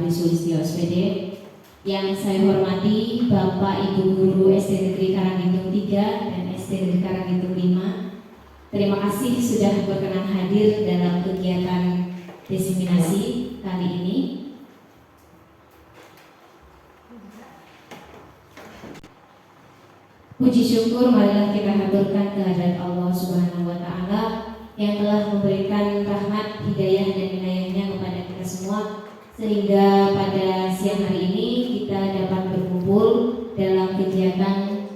Bapak Sulistyo SPD, yang saya hormati Bapak Ibu Guru SD Negeri Karanggintung 3 dan SD Negeri Karanggintung 5. Terima kasih sudah berkenan hadir dalam kegiatan diseminasi kali ini. Puji syukur marilah kita haturkan kehadirat Allah Subhanahu wa Ta'ala yang telah memberikan rahmat, hidayah dan inayahnya kepada kita semua, sehingga pada siang hari ini kita dapat berkumpul dalam kegiatan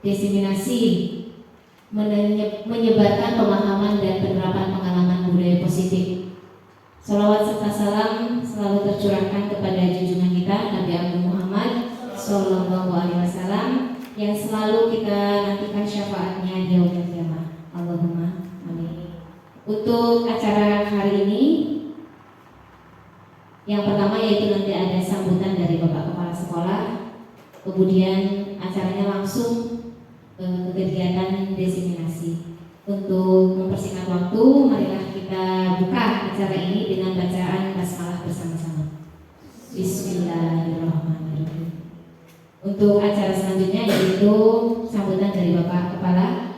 diseminasi menyebarkan pemahaman dan penerapan pengalaman budaya positif. Salawat serta salam selalu tercurahkan kepada junjungan kita Nabi Agung Muhammad Sallallahu Alaihi Wasallam yang selalu kita nantikan syafaatnya di yaumil qiyamah. Allahumma amin. Untuk acara hari ini, yang pertama yaitu nanti ada sambutan dari Bapak Kepala Sekolah, kemudian acaranya langsung ke kegiatan diseminasi. Untuk mempersingkat waktu, marilah kita buka acara ini dengan bacaan basmalah bersama-sama. Bismillahirrahmanirrahim. Untuk acara selanjutnya yaitu sambutan dari Bapak Kepala.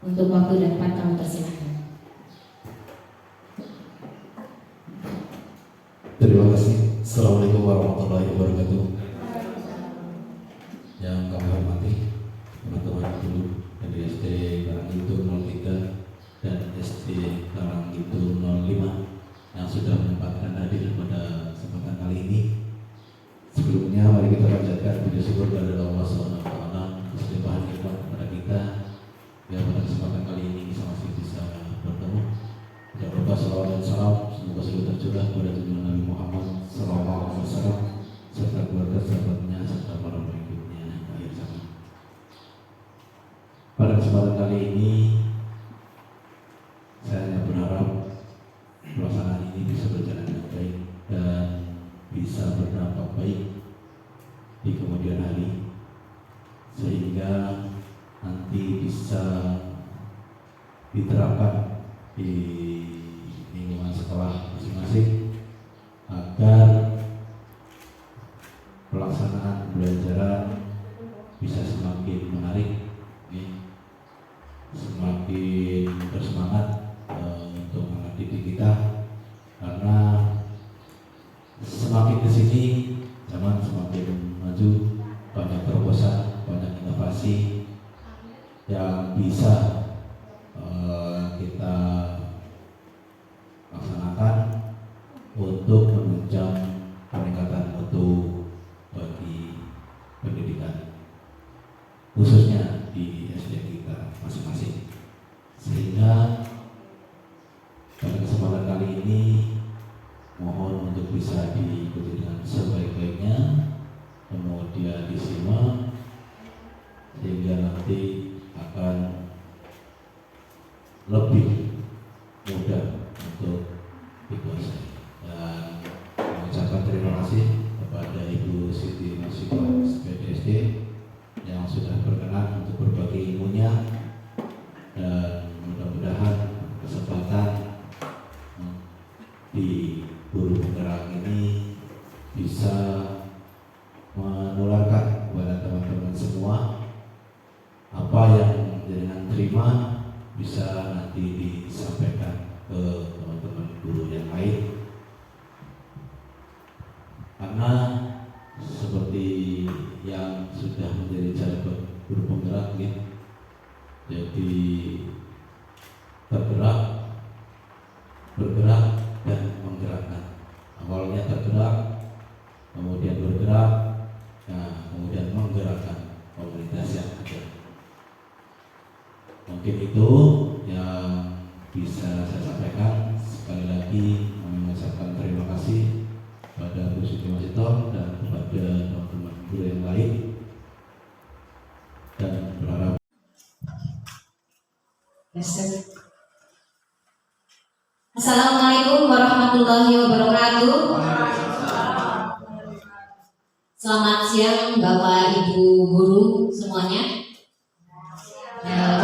Untuk waktu dan tempat kami persilahkan. Terima kasih. Assalamualaikum warahmatullahi wabarakatuh. Yang kami hormati teman-teman guru dari SD Karanggintung 03 dan SD Karanggintung 05 yang sudah menyempatkan hadir pada kesempatan kali ini. Sebelumnya mari kita panjatkan puji syukur kepada Allah Subhanahu wa Ta'ala atas limpahan nikmat kepada kita yang pada kesempatan kali ini kita masih bisa bertemu. Tidak lupa salawat dan salam semoga selalu tercurah kepada junjungan Nabi Muhammad Sallallahu Alaihi Wasallam serta keluarga sahabatnya serta para pengikutnya akhir zaman. Pada kesempatan kali ini saya hanya berharap pelaksanaan ini bisa berjalan dengan baik dan bisa berdampak baik di kemudian hari, sehingga nanti bisa diterapkan di lingkungan sekolah masing-masing agar pelaksanaan pembelajaran bisa semakin menarik, semakin bersemangat untuk mendidik kita, karena semakin kesini zaman semakin maju, banyak terobosan, banyak inovasi yang bisa kita laksanakan untuk menunjang peningkatan mutu bagi pendidikan, khususnya di SD kita masing-masing. Sehingga pada kesempatan kali ini mohon untuk bisa diikuti dengan sebaik-baiknya, kemudian disimak sehingga nanti akan lebih mudah untuk dikuasai. Dan mengucapkan terima kasih kepada Ibu Siti Nasibah SPDSD yang sudah berkenan untuk berbagi ilmunya, dan mudah-mudahan kesempatan di guru penggerak ini bisa menularkan kepada teman-teman semua apa yang jenengan terima, bisa nanti disampaikan ke teman-teman guru yang lain. Karena seperti yang sudah menjadi cara guru penggerak, ya, jadi tergerak, bergerak dan menggerakkan. Awalnya tergerak, kemudian bergerak, nah, kemudian menggerakkan komunitas yang ada. Mungkin itu yang bisa saya sampaikan. Sekali lagi kami mengucapkan terima kasih pada Bu Siti Masito dan kepada teman-teman guru yang lain, dan berharap Assalamualaikum warahmatullahi wabarakatuh. Selamat siang Bapak Ibu guru semuanya.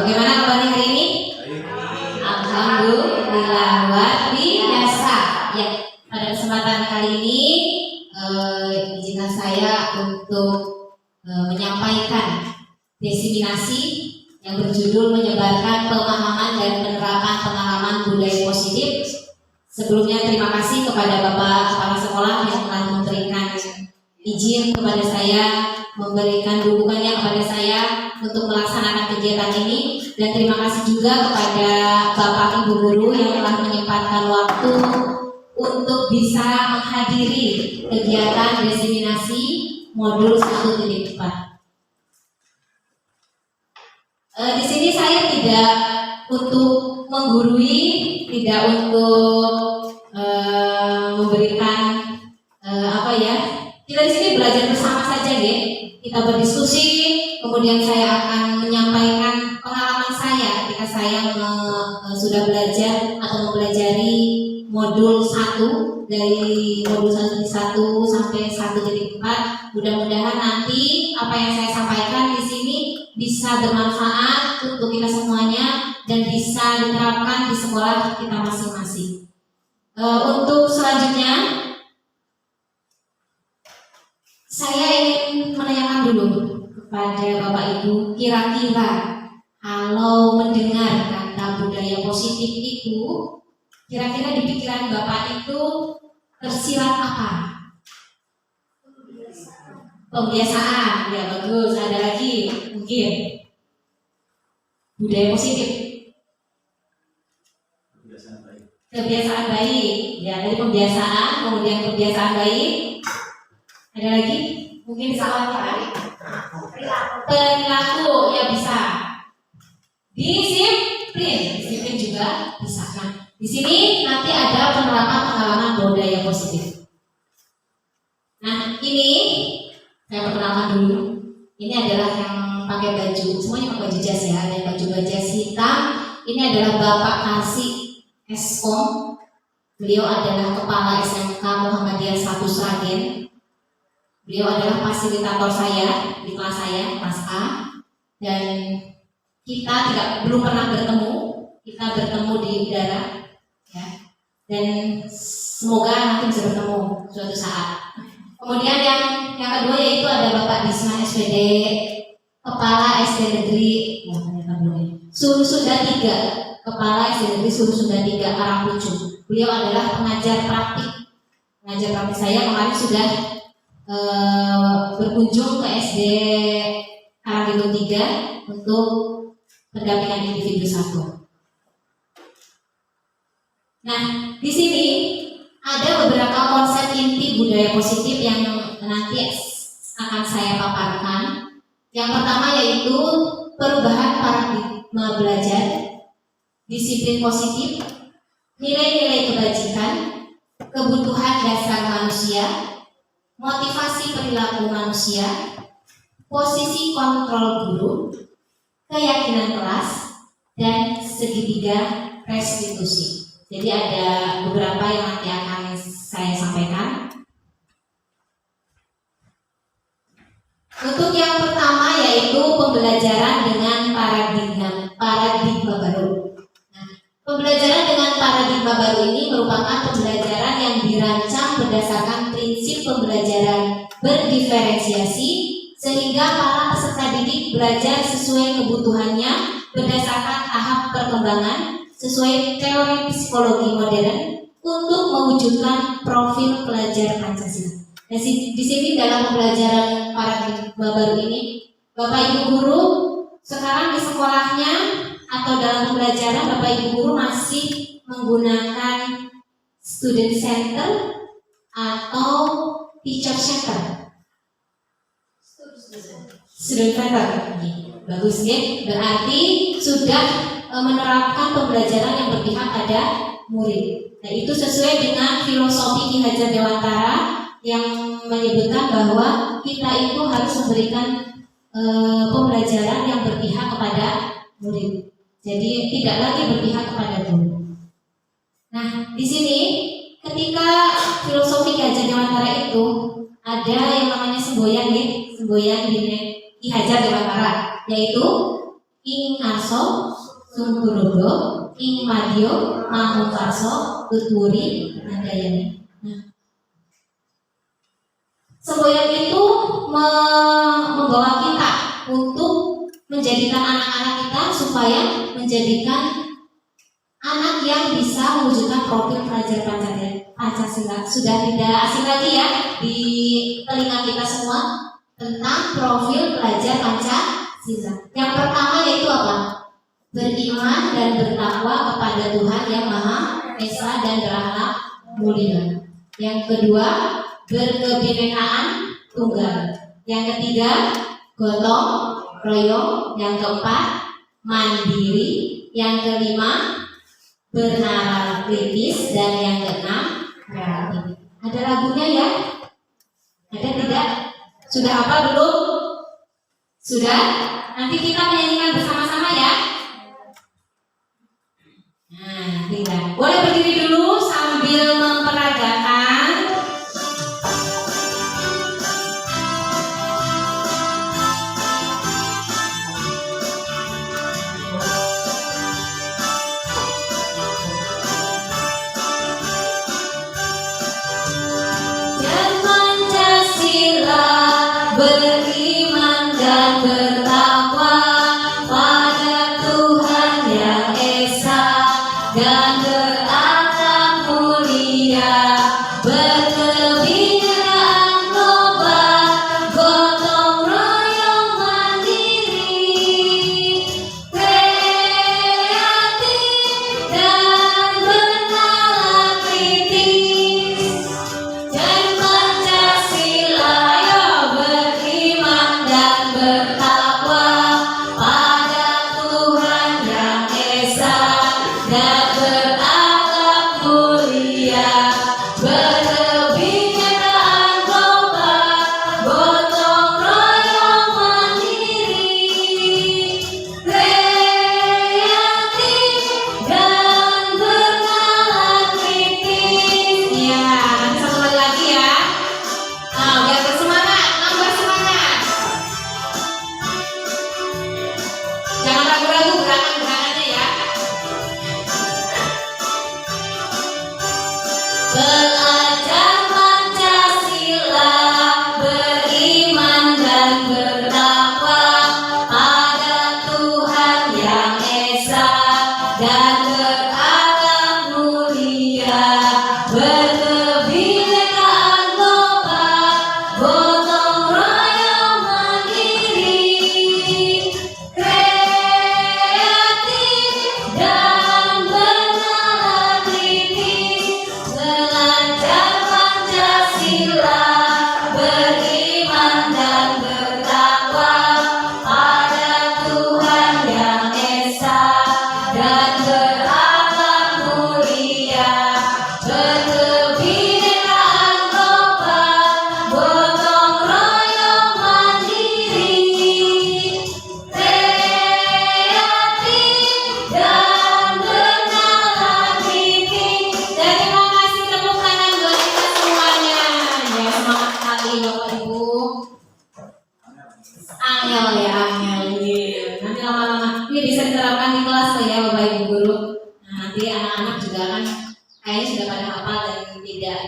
Bagaimana kabarnya hari ini? Alhamdulillah luar biasa. Ya, pada kesempatan kali ini tugas saya untuk menyampaikan diseminasi yang berjudul menyebarkan pemahaman dan penerapan pengalaman budaya positif. Sebelumnya terima kasih kepada Bapak Kepala Sekolah yang telah memberikan izin kepada saya, memberikan dukungannya kepada saya untuk melaksanakan kegiatan ini, dan terima kasih juga kepada Bapak Ibu Guru yang telah menyempatkan waktu untuk bisa menghadiri kegiatan diseminasi modul 1.4. Di sini saya tidak untuk menggurui, tidak untuk memberikan kita di sini belajar bersama saja, ya. Kita berdiskusi, kemudian saya akan menyampaikan pengalaman saya ketika saya sudah belajar atau mempelajari modul 1 dari modul 1.1 sampai 1.4. Mudah-mudahan nanti apa yang saya sampaikan di sini bisa bermanfaat untuk kita semuanya dan bisa diterapkan di sekolah kita masing-masing. Untuk selanjutnya, saya ingin menanyakan dulu kepada Bapak Ibu, kira-kira kalau mendengar kata budaya positif itu, kira-kira di pikiran Bapak itu tersirat apa? Pembiasaan, ya bagus. Ada lagi mungkin budaya positif. Kebiasaan baik, ya dari pembiasaan, kemudian kebiasaan baik. Ada lagi? Mungkin salah perilaku, ya bisa. Disiplin juga bisa. Nah, di sini nanti ada penerapan pengalaman budaya positif. Nah, ini saya perkenalkan dulu. Ini adalah yang pakai baju, semuanya pakai baju jas ya. Ada baju jas hitam. Ini adalah Bapak Kasih Eskom. Beliau adalah Kepala SMK Muhammadiyah 1 Sragen. Beliau adalah fasilitator saya di kelas saya, kelas A, dan kita belum pernah bertemu. Kita bertemu di udara, ya. Dan semoga nanti bisa bertemu suatu saat. Kemudian yang kedua yaitu ada Bapak Disma SPD, Kepala SD Negeri Sulu Sunda 3, Kepala SD Negeri Sulu Sunda 3 Karangpucung. Beliau adalah pengajar praktik. Pengajar praktik saya kemarin sudah berkunjung ke SD Karangpucung 3 untuk pendampingan individu 1. Nah, di sini ada beberapa konsep inti budaya positif yang nanti akan saya paparkan. Yang pertama yaitu perubahan paradigma belajar, disiplin positif, nilai-nilai kebajikan, kebutuhan dasar manusia, motivasi perilaku manusia, posisi kontrol guru, keyakinan kelas, dan segitiga restitusi. Jadi ada beberapa yang nanti akan saya sampaikan. Untuk yang pertama yaitu pembelajaran dengan paradigma baru. Nah, pembelajaran dengan paradigma baru ini merupakan pembelajaran yang dirancang berdasarkan prinsip pembelajaran berdiferensiasi sehingga para peserta didik belajar sesuai kebutuhannya berdasarkan tahap perkembangan sesuai teori psikologi modern untuk mewujudkan profil pelajar Pancasila. Nah, di sini dalam pembelajaran paradigma baru ini, Bapak Ibu guru sekarang di sekolahnya atau dalam pembelajaran Bapak Ibu guru masih menggunakan student center atau teacher center. Student center, bagus ya. Berarti sudah menerapkan pembelajaran yang berpihak pada murid. Nah, itu sesuai dengan filosofi Ki Hajar Dewantara yang menyebutkan bahwa kita itu harus memberikan pembelajaran yang berpihak kepada murid. Jadi tidak lagi berpihak kepada guru. Nah, di sini ketika filosofi Ki Hajar Dewantara itu ada yang namanya semboyan di Ki Hajar Dewantara, yaitu ing ngarso sunggurodo ing madyo mamungkarso tuturi nandayani. Nah, semboyan itu membawa kita untuk menjadikan anak-anak kita supaya menjadikan anak yang bisa mewujudkan profil pelajar Pancasila. Sudah tidak asing lagi ya di telinga kita semua tentang profil pelajar Pancasila. Yang pertama yaitu apa? Beriman dan bertakwa kepada Tuhan yang Maha Esa dan berakhlak mulia. Yang kedua, berkebinekaan tunggal. Yang ketiga, gotong royong. Yang keempat, mandiri. Yang kelima, bernalar kritis. Dan yang keenam, kreatif. Ada lagunya ya? Ada tidak? Sudah hafal belum? Sudah? Nanti kita menyanyikan bersama-sama ya. Nah, tidak. Boleh berdiri dulu sambil memperagakan. Dan Pancasila beriman dan bertakwa pada Tuhan yang Esa dan berakhlak mulia, berkebinekaan global, gotong royong mandiri, kreatif dan bernalar kritis. Dan Pancasila ya beriman dan bertakwa pada Tuhan yang Esa dan berakhlak mulia, berkebinekaan global, gotong royong mandiri, kreatif dan bernalar kritis. Ya, satu kali lagi ya. Nah, biar bersemangat, nambah semangat. Jangan ragu-ragu gerakan-gerakannya ya. Pelajar Pancasila beriman dan bertakwa pada Tuhan yang Esa dan berakhlak mulia, berkebinekaan global, gotong royong mandiri, kreatif dan bernalar kritis. Belajar Pancasila beriman dan bertakwa pada Tuhan yang Esa dan berakhlak mulia, berkebinekaan global, gotong royong mandiri, kreatif dan bernalar kritis. Terima kasih, tepuk tangan buat kita semuanya. Ya, semangat sekali Bapak Ibu. Angel ya, angel. Iya. Nanti lama-lama ini bisa diterapkan di kelas loh ya Bapak Ibu guru. Nah, nanti anak-anak juga kan kayaknya sudah pada hafal dan tidak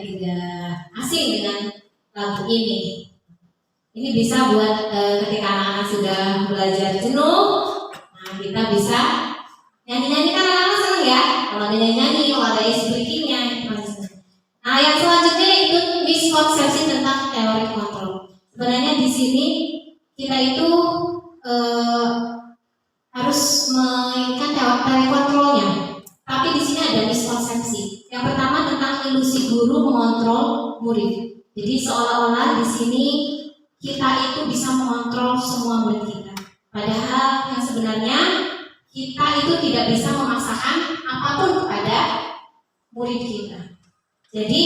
tidak asing dengan lagu ini. Ini bisa buat ketika anak-anak sudah belajar jenuh, nah kita bisa nyanyi-nyanyi kan anak-anak seneng ya. Kalau ada nyanyi-nyanyi, kalau ada isi breakingnya, itu pasti seneng. Nah, yang selanjutnya itu miskonsepsi tentang teori kontrol. Sebenarnya di sini kita itu harus menginginkan teori kontrolnya, tapi di sini ada miskonsepsi. Yang pertama tentang ilusi guru mengontrol murid. Jadi seolah-olah di sini kita itu bisa mengontrol semua murid kita. Padahal yang sebenarnya kita itu tidak bisa memaksakan apapun kepada murid kita. Jadi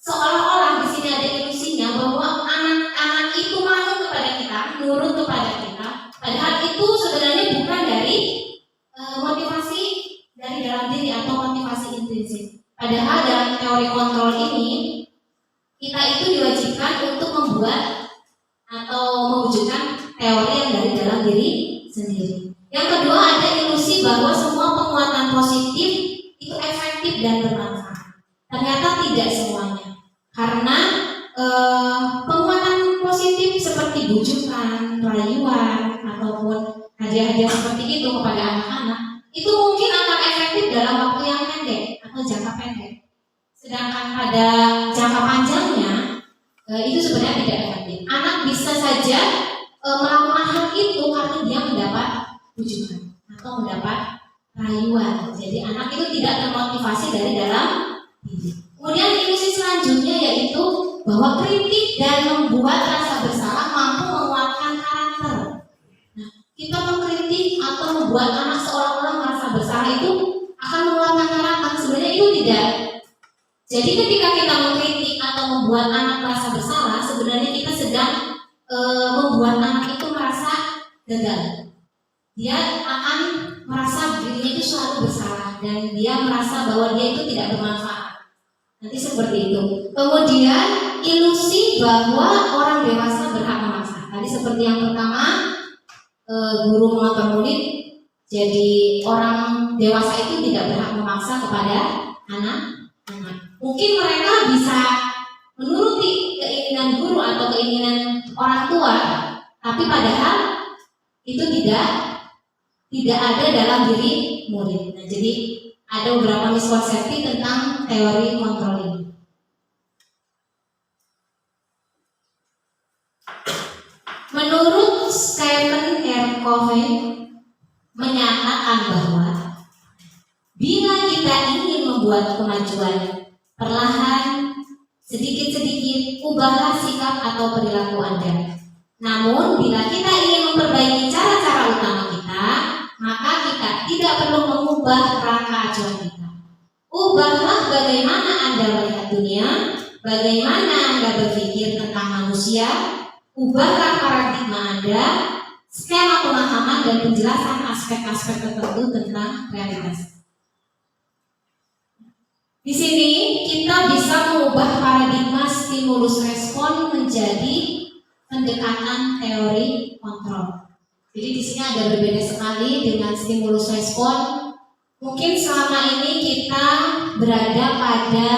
seolah-olah di sini ada ilusinya bahwa anak-anak itu manut kepada kita, nurut kepada kita. Padahal itu sebenarnya bukan dari motivasi dari dalam diri atau motivasi intrinsik. Padahal dalam teori kontrol ini kita itu diwajibkan untuk membuat atau mewujudkan teori yang dari dalam diri sendiri. Yang kedua, ada ilusi bahwa semua penguatan positif itu efektif dan bermanfaat. Ternyata tidak semuanya, karena hadiah-hadiah seperti itu kepada anak-anak, itu mungkin akan efektif dalam waktu yang pendek atau jangka pendek. Sedangkan pada jangka panjangnya itu sebenarnya tidak efektif. Anak bisa saja melakukan hal itu karena dia mendapat bujukan atau mendapat rayuan. Jadi anak itu tidak termotivasi dari dalam diri. Kemudian ilusi selanjutnya yaitu bahwa kritik dan membuat rasa bersalah mampu menguatkan karakter. Nah, kita mengkritik atau membuat anak seolah-olah merasa bersalah itu akan menguatkan karakter. Sebenarnya itu tidak. Jadi ketika kita mengkritik atau membuat anak merasa bersalah, sebenarnya kita sedang membuat anak itu merasa gagal. Dia akan merasa dirinya itu selalu bersalah dan dia merasa bahwa dia itu tidak bermanfaat. Nanti seperti itu. Kemudian ilusi bahwa orang dewasa berhak memaksa. Tadi seperti yang pertama, guru mengatur murid. Jadi orang dewasa itu tidak berhak memaksa kepada anak-anak. Mungkin mereka bisa menuruti keinginan guru atau keinginan orang tua, tapi padahal itu tidak ada dalam diri murid. Nah, jadi ada beberapa miskonsepsi tentang teori kontrol ini. Menurut Stephen R. Covey menyatakan bahwa bila kita ingin membuat kemajuan perlahan, sedikit-sedikit ubahlah sikap atau perilaku Anda. Namun bila kita ingin memperbaiki cara-cara utama kita, maka kita tidak perlu mengubah kerangka acuan kita. Ubahlah bagaimana Anda melihat dunia, bagaimana Anda berpikir tentang manusia. Ubahlah paradigma Anda, skema pemahaman dan penjelasan aspek-aspek tertentu tentang realitas. Di sini kita bisa mengubah paradigma stimulus respon menjadi pendekatan teori kontrol. Jadi di sini ada berbeda sekali dengan stimulus respon. Mungkin selama ini kita berada pada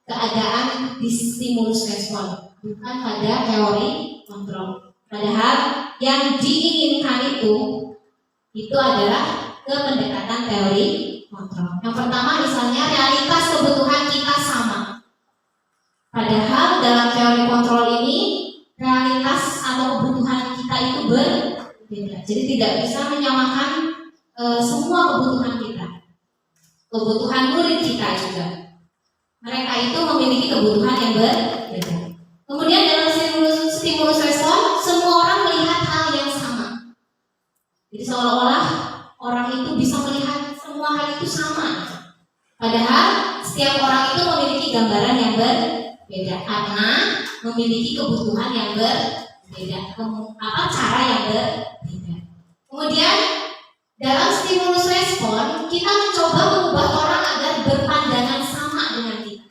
keadaan di stimulus respon, bukan pada teori kontrol. Padahal yang diinginkan itu adalah ke pendekatan teori kontrol. Yang pertama misalnya realitas kebutuhan kita sama. Padahal dalam teori kontrol ini realitas atau kebutuhan kita itu berbeda. Jadi tidak bisa menyamakan semua kebutuhan kita. Kebutuhan murid kita juga. Mereka itu memiliki kebutuhan yang berbeda. Kemudian dalam stimulus respon, semua orang melihat hal yang sama. Jadi seolah-olah orang itu bisa melihat semua hal itu sama. Padahal setiap orang itu memiliki gambaran yang berbeda karena memiliki kebutuhan yang berbeda, cara yang berbeda. Kemudian dalam stimulus respon, kita mencoba mengubah orang agar berpandangan sama dengan kita.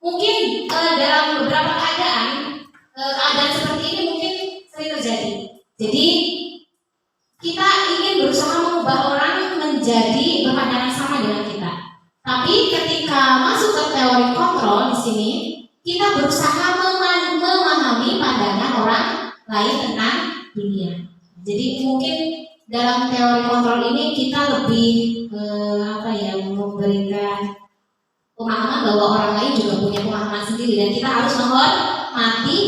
Mungkin dalam beberapa keadaan seperti ini mungkin sering terjadi. Jadi kita ingin berusaha mengubah orang menjadi berpandangan sama dengan kita. Tapi ketika masuk ke teori kontrol di sini, kita berusaha memahami pandangan orang lain tentang dunia. Jadi mungkin dalam teori kontrol ini kita lebih memberikan pemahaman bahwa orang lain juga punya pemahaman sendiri dan kita harus menghormati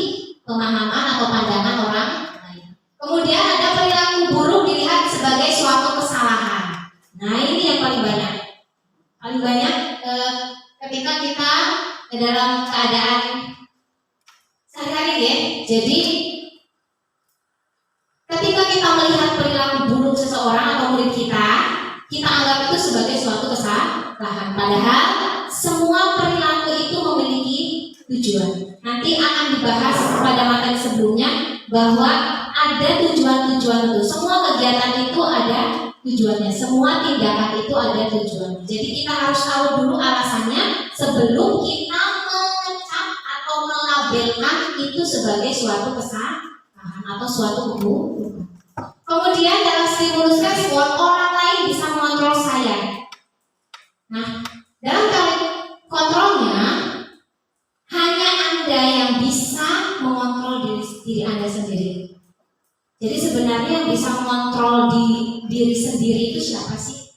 pemahaman atau pandangan orang lain. Kemudian ada perilaku buruk dilihat sebagai suatu kesalahan. Nah ini yang paling banyak. Paling banyak ketika kita dalam keadaan sehari-hari ya. Jadi ketika kita melihat perilaku buruk seseorang atau murid kita anggap itu sebagai suatu kesalahan. Padahal semua perilaku itu memiliki tujuan. Nanti akan dibahas pada materi sebelumnya bahwa ada tujuan-tujuan itu. Semua kegiatan itu ada tujuannya. Semua tindakan itu ada tujuannya. Jadi kita harus tahu dulu alasannya sebelum kita mengecap atau melabelkan itu sebagai suatu kesalahan atau suatu keburukan. Kemudian dalam stimulus respon, orang lain bisa mengontrol saya. Nah, dalam teori kontrolnya hanya Anda yang bisa mengontrol diri Anda sendiri. Jadi sebenarnya yang bisa mengontrol di diri sendiri itu siapa sih?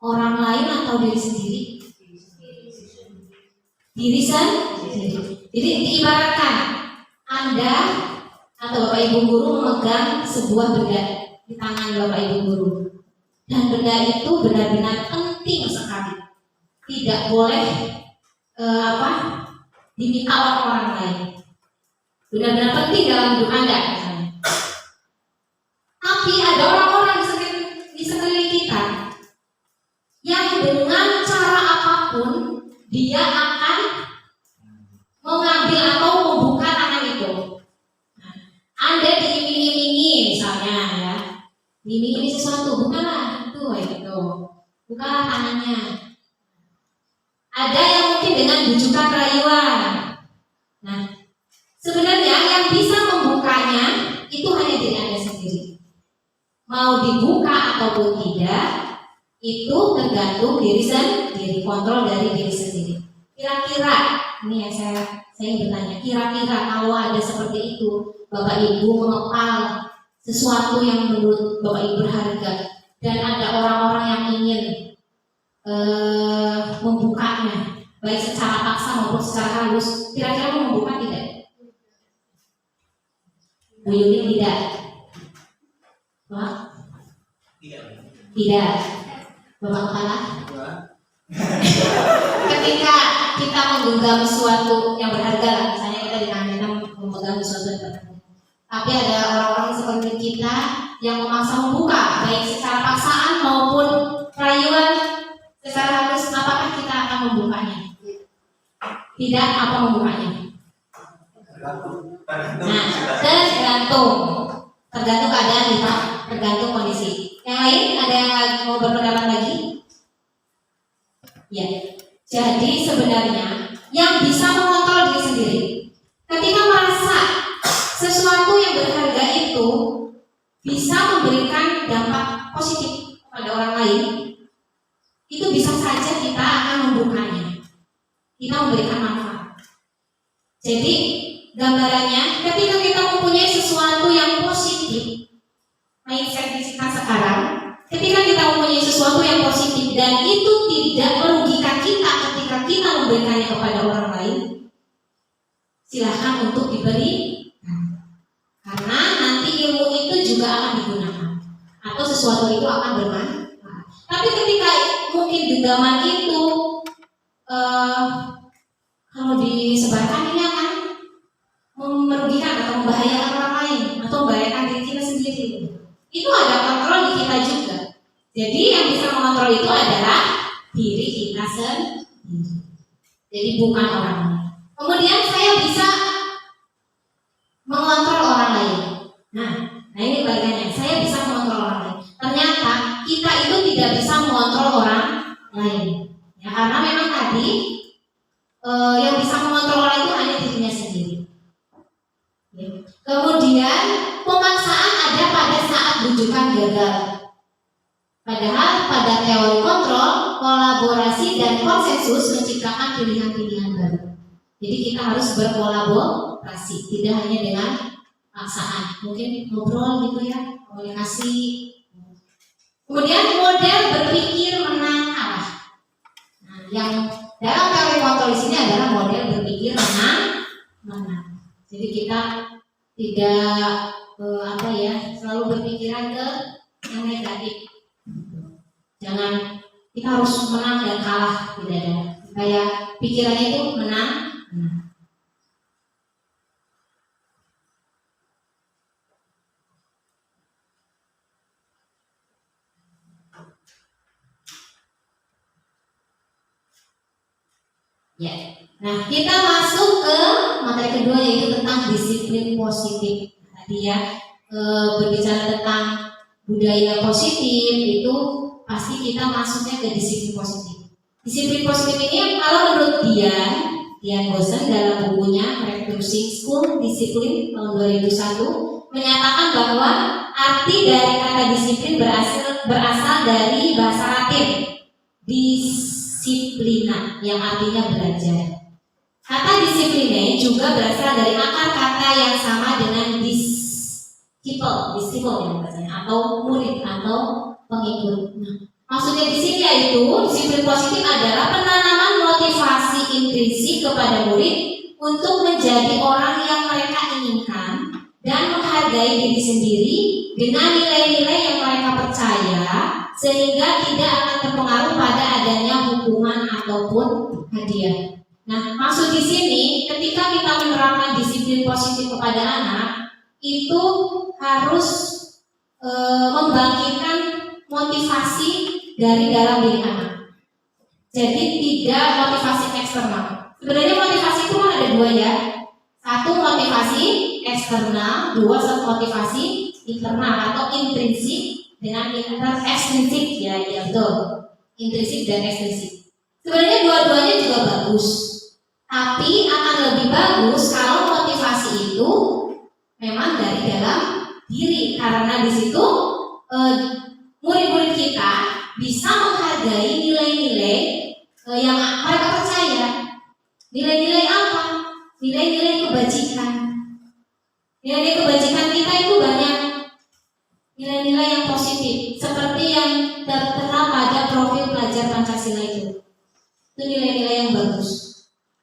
Orang lain atau diri sendiri? Diri sendiri. Jadi diibaratkan Anda atau Bapak Ibu guru memegang sebuah benda di tangan Bapak Ibu guru, dan benda itu benar-benar penting sekali, tidak boleh diminta oleh orang lain, benar-benar penting dalam hidup Anda misalnya. Tapi ada orang-orang di sekeliling kita yang dengan cara apapun dia akan mengambil atau membuka tangan itu. Anda diiming-imingi misalnya ya, diiming-imingi sesuatu, bukalah itu, bukalah tangannya. Ada yang mungkin dengan bujukan rayuan. Nah, sebenarnya yang bisa membukanya itu hanya diri Anda sendiri. Mau dibuka ataupun tidak, itu tergantung diri sendiri, kontrol dari diri sendiri. Kira-kira, ini yang saya ingin bertanya, kira-kira kalau ada seperti itu, Bapak Ibu mengepal sesuatu yang menurut Bapak Ibu berharga, dan ada orang-orang yang ingin membukanya, baik secara paksa maupun secara halus, kira-kira mau membuka tidak? Bu Yuni tidak? Pak? Tidak. Bapak Kepala? Ketika kita menggenggam sesuatu yang berharga, misalnya kita di tangan kita memegang sesuatu yang berharga, tapi ada orang-orang seperti kita yang memaksa membuka, baik secara paksaan maupun rayuan secara halus, apakah kita akan membukanya? Tidak, apa membukanya? Nah, tergantung keadaan kita, tergantung kondisi. Yang lain ada yang mau berpendapat lagi? Ya, jadi sebenarnya yang bisa mengontrol diri sendiri, ketika merasa sesuatu yang berharga itu bisa memberikan dampak positif kepada orang lain, itu bisa saja kita akan membukanya, kita memberikan manfaat. Jadi gambarannya, ketika kita mempunyai sesuatu yang positif, mindset kita sekarang, ketika kita mempunyai sesuatu yang positif dan itu tidak merugikan kita ketika kita memberikannya kepada orang lain, silahkan untuk diberi, karena nanti ilmu itu juga akan digunakan atau sesuatu itu akan bermanfaat. Tapi ketika mungkin genggaman itu kalau disebarkan ini akan merugikan atau membahayakan orang lain atau membahayakan diri kita sendiri, itu ada kontrol di kita juga. Jadi yang bisa mengontrol itu adalah diri kita sendiri, jadi bukan orang lain. Kemudian saya bisa mengontrol orang lain. Nah ini bagiannya, saya bisa mengontrol orang lain. Ternyata kita itu tidak bisa mengontrol orang lain, ya, karena memang tadi yang bisa mengontrol orang itu hanya dirinya sendiri. Ya. Kemudian pemaksaan ada pada saat bujukan gagal. Padahal pada teori kontrol, kolaborasi dan konsensus menciptakan pilihan-pilihan baru. Jadi kita harus berkolaborasi, tidak hanya dengan paksaan. Mungkin ngobrol gitu ya, komunikasi. Kemudian model berpikir menang kalah. Nah, yang dalam teori kontrol di sini adalah model berpikir menang. Jadi kita tidak selalu berpikiran ke yang negatif. Jangan kita harus menang dan kalah, tidak ada. Kayak pikirannya itu menang. Ya. Nah, kita masuk ke materi kedua, yaitu tentang disiplin positif. Tadi ya, berbicara tentang budaya positif, itu pasti kita masuknya ke disiplin positif. Disiplin positif ini kalau menurut Dian Gosen dalam bukunya Refusing School Disiplin tahun 2001 menyatakan bahwa arti dari kata disiplin berasal dari bahasa Latin disiplina, yang artinya belajar. Kata disipline juga berasal dari akar kata yang sama dengan disciple yang bacanya, atau murid atau pengikut. Nah, maksudnya di sini yaitu disiplin positif adalah penanaman motivasi intrinsik kepada murid untuk menjadi orang yang mereka inginkan dan menghargai diri sendiri dengan nilai-nilai yang mereka percaya, sehingga tidak akan terpengaruh pada adanya hukuman ataupun hadiah. Nah, maksud di sini ketika kita menerapkan disiplin positif kepada anak, itu harus membangkitkan motivasi dari dalam diri anak. Jadi tidak motivasi eksternal. Sebenarnya motivasi itu kan ada dua ya. Satu motivasi eksternal, dua motivasi internal atau intrinsik dengan ekstrinsik ya, betul. Intrinsik dan ekstrinsik. Sebenarnya dua-duanya juga bagus. Tapi akan lebih bagus kalau motivasi itu memang dari dalam diri, karena di situ murid-murid kita bisa menghargai nilai-nilai yang mereka percaya. Nilai-nilai apa? Nilai-nilai kebajikan. Nilai-nilai kebajikan kita itu banyak. Nilai-nilai yang positif, seperti yang tertera pada profil pelajar Pancasila itu. Itu nilai-nilai yang bagus.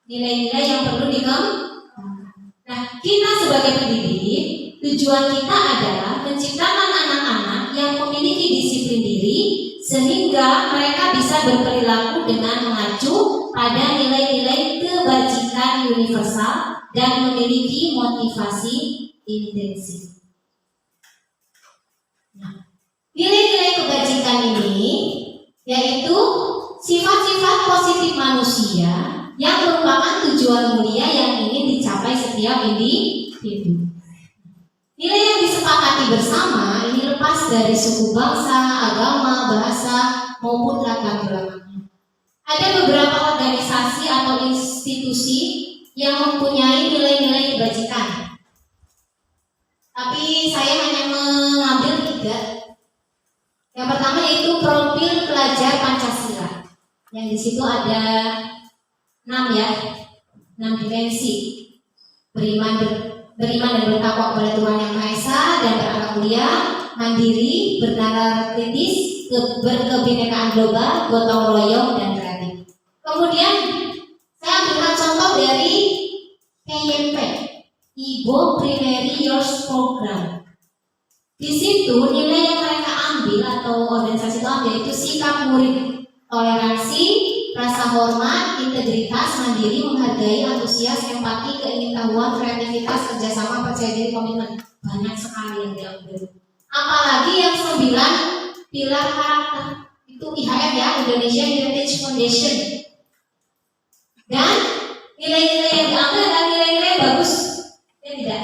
Nilai-nilai yang perlu dikembangkan. Nah, kita sebagai pendidik, tujuan kita adalah menciptakan anak-anak yang memiliki disiplin diri, sehingga mereka bisa berperilaku dengan mengacu pada nilai-nilai kebajikan universal dan memiliki motivasi intrinsik. Nah, nilai-nilai kebajikan ini yaitu sifat-sifat positif manusia yang merupakan tujuan mulia yang ingin dicapai setiap individu. Nilai yang disepakati bersama ini lepas dari suku bangsa, agama, bahasa, maupun latar belakangnya. Ada beberapa organisasi atau institusi yang mempunyai nilai-nilai kebajikan. Tapi saya hanya mengambil 3. Yang pertama yaitu profil pelajar Pancasila. Yang di situ ada 6 dimensi. Beriman dan bertakwa kepada Tuhan Yang Maha Esa dan berakhlak mulia, mandiri, bernalar kritis, berkebinekaan global, gotong royong dan kreatif. Kemudian saya ambilkan contoh dari PYP, Ibo Primary Years Program. Di situ nilai yang mereka ambil atau organisasi itu ambil itu sikap murid, toleransi, rasa hormat, integritas, mandiri, menghargai, antusias, empati, keingintahuan, kreativitas, kerjasama, percaya diri, komitmen. Banyak sekali yang diambil. Apalagi yang 9 pilar karakter. Itu IHF ya, Indonesia Heritage Foundation. Dan nilai-nilai yang diambil adalah nilai-nilai yang bagus. Ya tidak?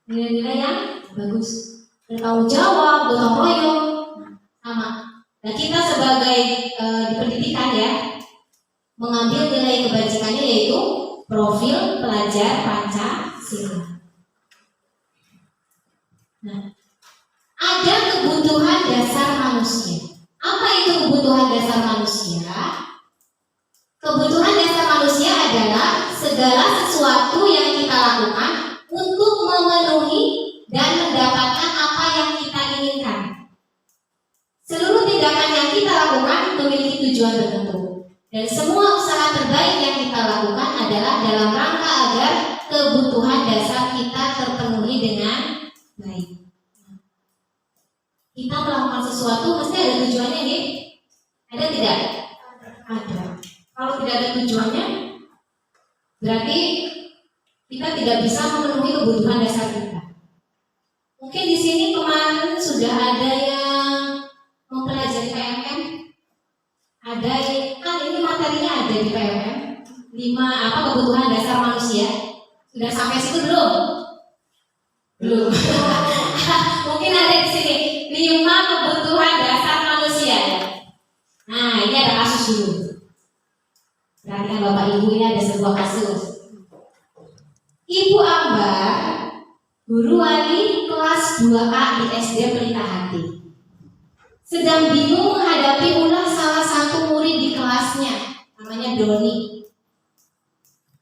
Nilai-nilai yang bagus. Bertanggung jawab, gotong royong, sama. Nah, kita sebagai di pendidikan ya, mengambil nilai kebajikannya yaitu profil pelajar Pancasila. Nah, ada kebutuhan dasar manusia. Apa itu kebutuhan dasar manusia? Kebutuhan dasar manusia adalah segala sesuatu yang kita lakukan untuk memenuhi dan mendapatkan apa yang kita inginkan. Seluruh tindakan yang kita lakukan memiliki tujuan tertentu, dan semua usaha terbaik yang kita lakukan adalah dalam rangka agar kebutuhan dasar kita terpenuhi dengan baik. Kita melakukan sesuatu mesti ada tujuannya, nih? Ada tidak? Ada. Kalau tidak ada tujuannya, berarti kita tidak bisa memenuhi kebutuhan dasar kita. Mungkin di sini kemarin sudah ada yang mempelajari PMM. Ada kan ini materinya ada di PMM. 5 kebutuhan dasar manusia. Sudah sampai situ belum? Belum. Mungkin ada di sini 5 kebutuhan dasar manusia. Nah, ini ada kasus dulu. Perhatikan Bapak Ibu, ini ada sebuah kasus. Ibu Ambar, guru wali kelas 2A di SD Pelita Hati, sedang bingung menghadapi ulah salah satu murid di kelasnya, namanya Doni.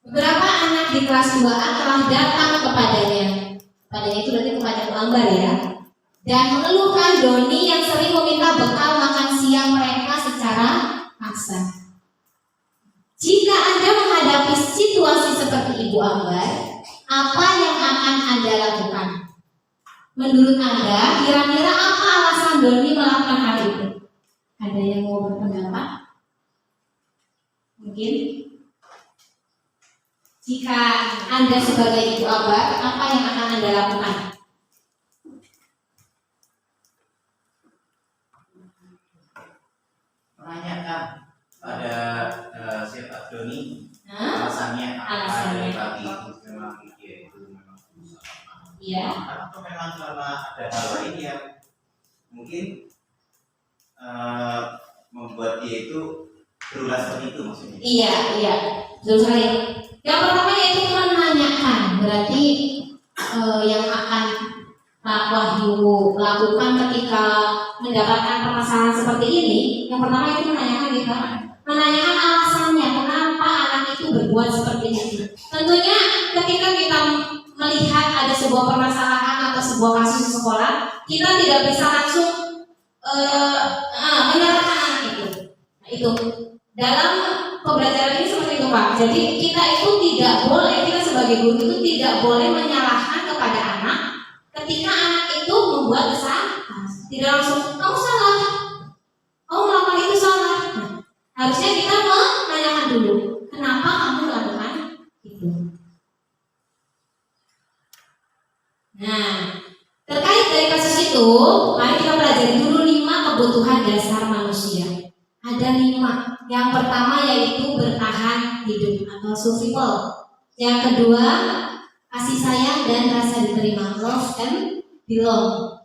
Beberapa anak di kelas 2A telah datang kepadanya. Kepadanya itu berarti kepada Bu Ambar ya. Dan mengeluhkan Doni yang sering meminta bekal makan siang mereka secara paksa. Jika Anda menghadapi situasi seperti Ibu Ambar, apa yang akan Anda lakukan? Menurut Anda, kira-kira apa alasan Doni melakukan hal itu? Ada yang mau berpendapat? Mungkin? Jika Anda sebagai Ibu Ambar, apa yang akan Anda lakukan? Menanyakan pada si Pak Doni alasannya apa dari pagi itu memang dia itu memang berusaha. Iya. Atau memang karena ada hal lain yang mungkin membuat dia itu berulah seperti itu maksudnya. Iya, betul sekali. Yang pertama yaitu menanyakan, berarti yang akan Pak Wahyu lakukan ketika mendapatkan permasalahan seperti ini, yang pertama itu menanyakan alasannya kenapa anak itu berbuat seperti itu. Tentunya ketika kita melihat ada sebuah permasalahan atau sebuah kasus di sekolah, kita tidak bisa langsung menyalahkan anak itu. Nah, itu dalam pembelajaran ini seperti itu Pak. Jadi kita itu tidak boleh, kita sebagai guru itu tidak boleh menyalahkan kepada anak ketika anak itu membuat kesalahan. Tidak langsung kamu salah, kamu melakukan itu salah. Nah, harusnya kita menanyakan dulu kenapa kamu melakukan itu. Nah, terkait dari kasus itu, mari kita pelajari dulu 5 kebutuhan dasar manusia. Ada 5. Yang pertama yaitu bertahan hidup atau survival. Yang kedua, kasih sayang dan rasa diterima, love and belong.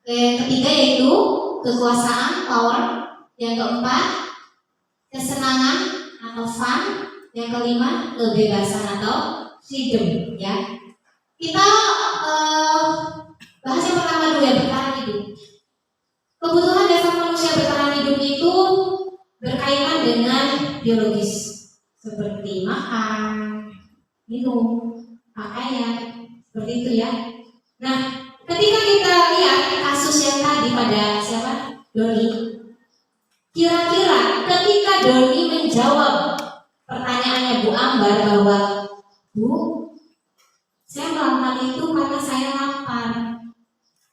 Yang ketiga yaitu kekuasaan, power. Yang keempat, kesenangan atau fun. Yang kelima, kebebasan atau freedom. Ya, kita bahas yang pertama dulu ya, bertahan hidup. Kebutuhan dasar manusia bertahan hidup itu berkaitan dengan biologis, seperti makan, minum, pakaian, seperti itu ya. Nah, ketika kita lihat kasus yang tadi pada siapa? Doni. Kira-kira ketika Doni menjawab pertanyaannya Bu Ambar bahwa Bu, saya melakukan itu karena saya lapar.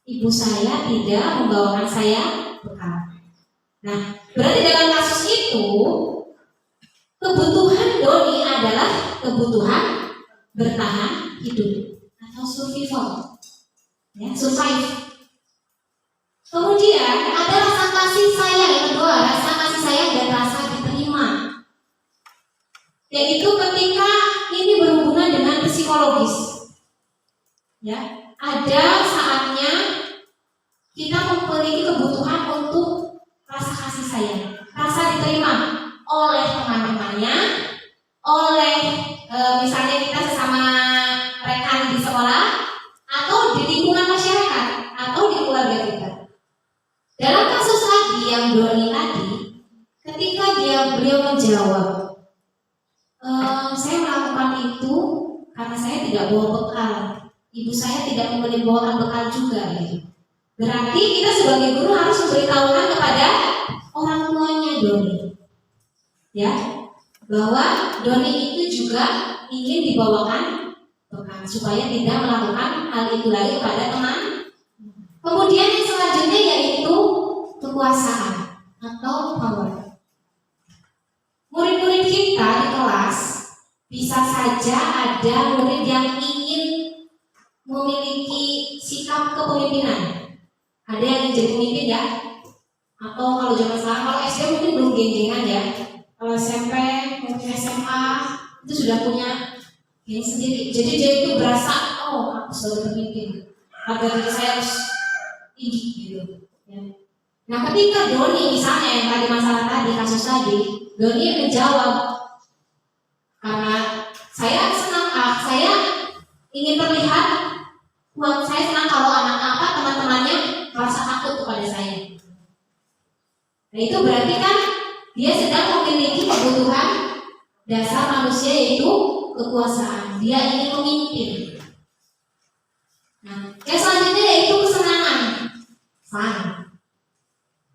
Ibu saya tidak membawakan saya bekal. Nah, berarti dalam kasus itu kebutuhan Doni adalah kebutuhan bertahan hidup atau survival, ya, survive. Kemudian ada rasa kasih sayang yang kedua, rasa kasih sayang dan rasa diterima, yaitu ketika ini berhubungan dengan psikologis. Ya, ada saatnya kita memiliki kebutuhan untuk rasa kasih sayang, rasa diterima oleh teman-temannya, oleh misalnya kita sesama rekan di sekolah, atau di lingkungan masyarakat, atau di keluarga kita. Dalam kasus tadi yang Doni tadi, ketika beliau menjawab, saya melakukan itu karena saya tidak bawa bekal, ibu saya tidak membawakan bekal juga, gitu. Berarti kita sebagai guru harus memberitahukan kepada orang tuanya Doni, ya, bahwa Doni itu juga ingin dibawakan bekal supaya tidak melakukan hal itu lagi kepada teman. Kemudian yang selanjutnya yaitu kekuasaan atau power. Murid-murid kita di kelas bisa saja ada murid yang ingin memiliki sikap kepemimpinan. Ada yang ingin jadi pemimpin ya, atau kalau zaman sekarang, kalau SD mungkin belum geng-gengan ya, kalau SMP mungkin SMA itu sudah punya geng sendiri. Jadi dia itu berasa, oh aku sebagai pemimpin, harga diri saya harus tinggi gitu. Ya. Nah, ketika Doni misalnya yang tadi masalah tadi, kasus tadi, Doni menjawab karena saya senang, saya ingin terlihat kuat, saya senang kalau anak-anak teman-temannya merasa takut kepada saya. Nah, itu berarti kan dia sedang memiliki kebutuhan dasar manusia yaitu kekuasaan. Dia ingin memimpin. Nah, yang selanjutnya yaitu kesenangan, fun.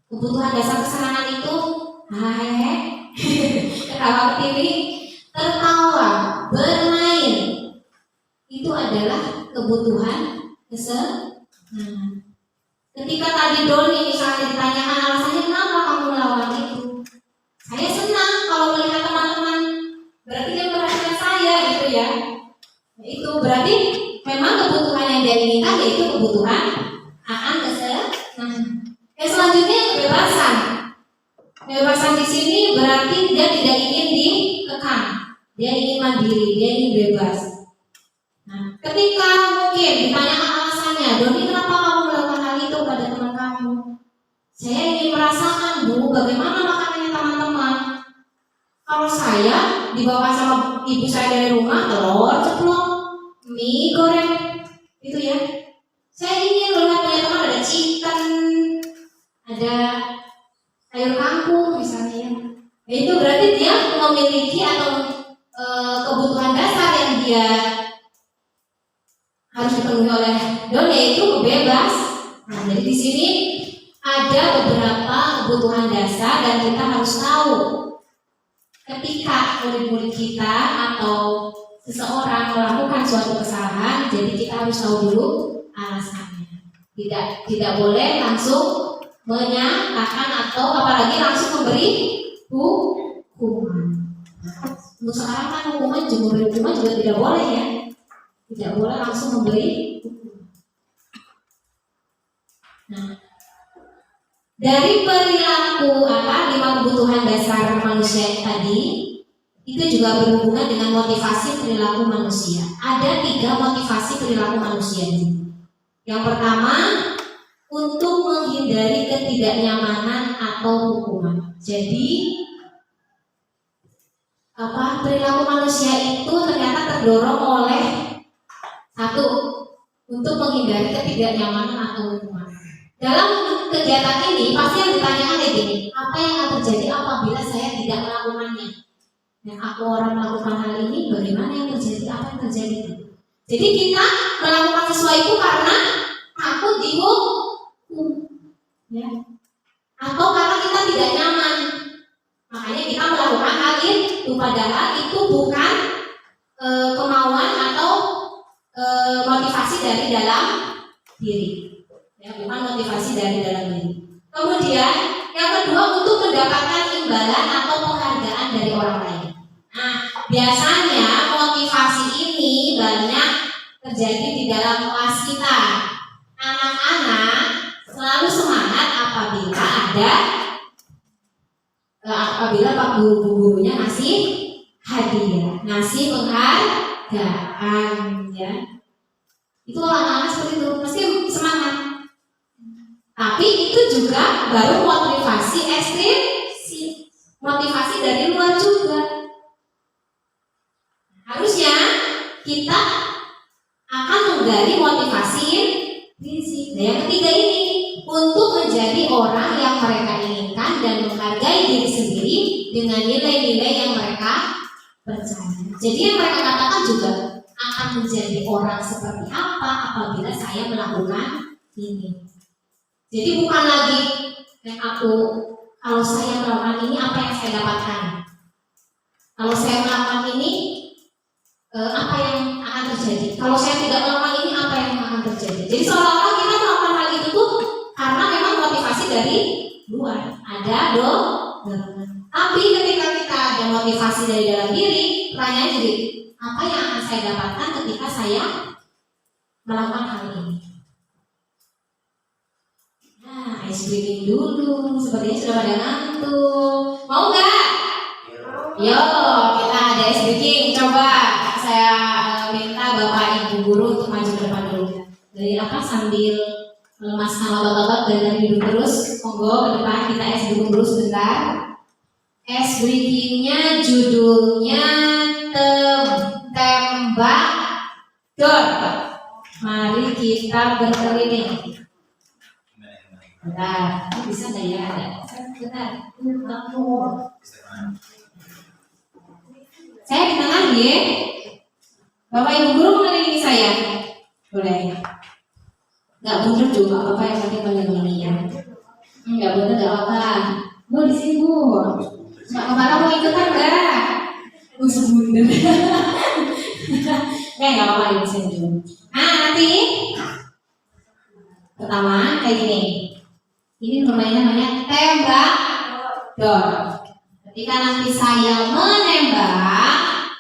Kebutuhan dasar kesenangan itu, ketawa ke TV, tertawa, bermain, itu adalah kebutuhan kesenangan. Ketika tadi Doni misalnya ditanyakan alasannya kenapa kamu melawan itu, saya senang kalau melihat teman-teman, berarti dia perhatian saya gitu ya. Itu berarti memang kebutuhan yang dia inginkan yaitu kebutuhan akan kesenangan. Yang selanjutnya kebebasan. Kebebasan di sini berarti dia tidak ingin dikekang, dia ingin mandiri, dia ingin bebas. Nah, ketika mungkin ditanyakan alasannya, Doni kenapa kamu melakukan hal itu pada teman kamu? Saya ingin merasakan Bu, bagaimana makanannya teman-teman. Kalau saya dibawa sama ibu saya dari rumah, telur ceplok, mie goreng, itu ya. Saya ingin melihat punya teman ada chicken, ada sayur kangkung misalnya ya. Itu berarti dia memiliki atau kebutuhan dasar yang dia harus dipenuhi oleh Don, yaitu bebas. Nah, jadi di sini ada beberapa kebutuhan dasar dan kita harus tahu ketika murid-murid kita atau seseorang melakukan suatu kesalahan, jadi kita harus tahu dulu alasannya. Tidak boleh langsung menyatakan atau apalagi langsung memberi hukuman. Untuk sekarang kan hukuman juga tidak boleh ya. Tidak boleh langsung memberi hukuman. Nah, dari perilaku 5 kebutuhan dasar manusia tadi itu juga berhubungan dengan motivasi perilaku manusia. Ada 3 motivasi perilaku manusia ini. Yang pertama, untuk menghindari ketidaknyamanan atau hukuman. Jadi perilaku manusia itu ternyata terdorong oleh satu, untuk menghindari ketidaknyamanan atau hukuman. Dalam kegiatan ini pasti yang ditanyakan kayak gini, apa yang akan terjadi apabila saya tidak melakukannya? Dan aku orang melakukan hal ini, bagaimana yang terjadi? Apa yang terjadi? Jadi kita melakukan sesuatu itu karena takut dihukum, ya, atau karena kita tidak nyaman. Makanya kita melakukan hal itu, padahal itu bukan kemauan atau motivasi dari dalam diri. Ya, bukan motivasi dari dalam diri. Kemudian yang kedua, untuk mendapatkan imbalan atau penghargaan dari orang lain. Nah, biasanya motivasi ini banyak terjadi di dalam kelas kita. Anak-anak selalu semangat apabila Pak guru-gurunya ngasih hadiah, ngasih penghargaan, ya. Itu anak-anak seperti itu pasti semangat. Tapi itu juga baru motivasi ekstrinsi, motivasi dari luar juga. Harusnya kita akan menggali motivasi intrinsik. Nah, yang ketiga ini, untuk menjadi orang yang mereka inginkan dan menghargai diri sendiri dengan nilai-nilai yang mereka percaya. Jadi yang mereka katakan juga akan menjadi orang seperti apa apabila saya melakukan ini. Jadi bukan lagi kalau saya melakukan ini apa yang saya dapatkan. Kalau saya melakukan ini apa yang akan terjadi. Kalau saya tidak melakukan ini apa yang akan terjadi. Jadi seolah-olah kita melakukan hal itu tuh karena memang motivasi dari luar. Ada dorongan. Tapi ketika kita ada motivasi dari dalam diri, pertanyaan jadi apa yang akan saya dapatkan ketika saya melakukan hal ini. Nah, ice breaking dulu. Sepertinya sudah pada ngantuk. Mau nggak? Yo, kita ada ice breaking. Coba saya minta Bapak Ibu guru untuk maju ke depan dulu. Dari sambil melemaskan otot-otot dan dari duduk terus. Monggo ke depan, kita ice breaking dulu sebentar. Ice breakingnya judulnya tembak dor. Mari kita berkeliling. Bentar, bisa nggak ya? Bentar, saya di tengah ya. Bapak Ibu guru mengelilingi saya, boleh. Nggak bener juga nggak apa-apa, yang penting mendengarnya ya. Nggak bener nggak apa-apa. Bu di sini bu. Mbak Kepala mau ikutan nggak? Sebunder. Nggak apa-apa di sini dulu. Nanti pertama kayak gini. Ini permainan namanya tembak dor. Ketika nanti saya menembak,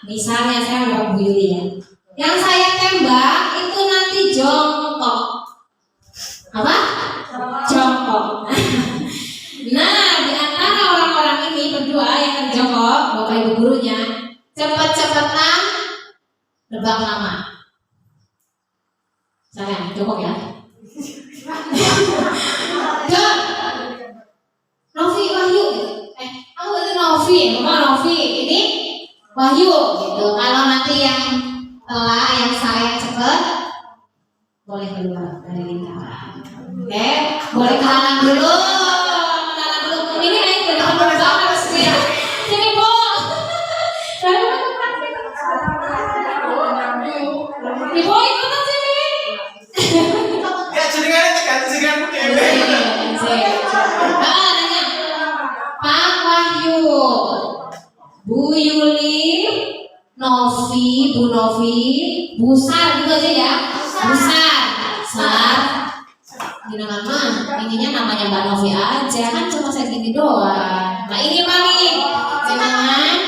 misalnya saya udah Bu Yuli ya, yang saya tembak itu nanti jongkok. Apa? Jongkok. Nah, di antara orang-orang ini berdua yang jongkok, Bapak Ibu gurunya, cepet-cepetan nebak nama. Saya jongkok ya. Don, Novi Wahyu. Aku itu Novi, Novi. Ini Wahyu gitu. Kalau nanti yang telah, yang saya cepet, boleh keluar dari lingkaran. Oke, boleh kenalan dulu. Ini naik dari teman sama sini. Sini bu. Ibu ikutan sini. Ya jenengan tekan jenengan dhewe. Nanya. Pak Wahyu, Bu Yuli, Novi, Bu Novi, Busar gitu aja ya. Busar. Gini nama, ininya namanya Mbak Novi aja, kan cuma saya gini doang. Nah ini paling, jangan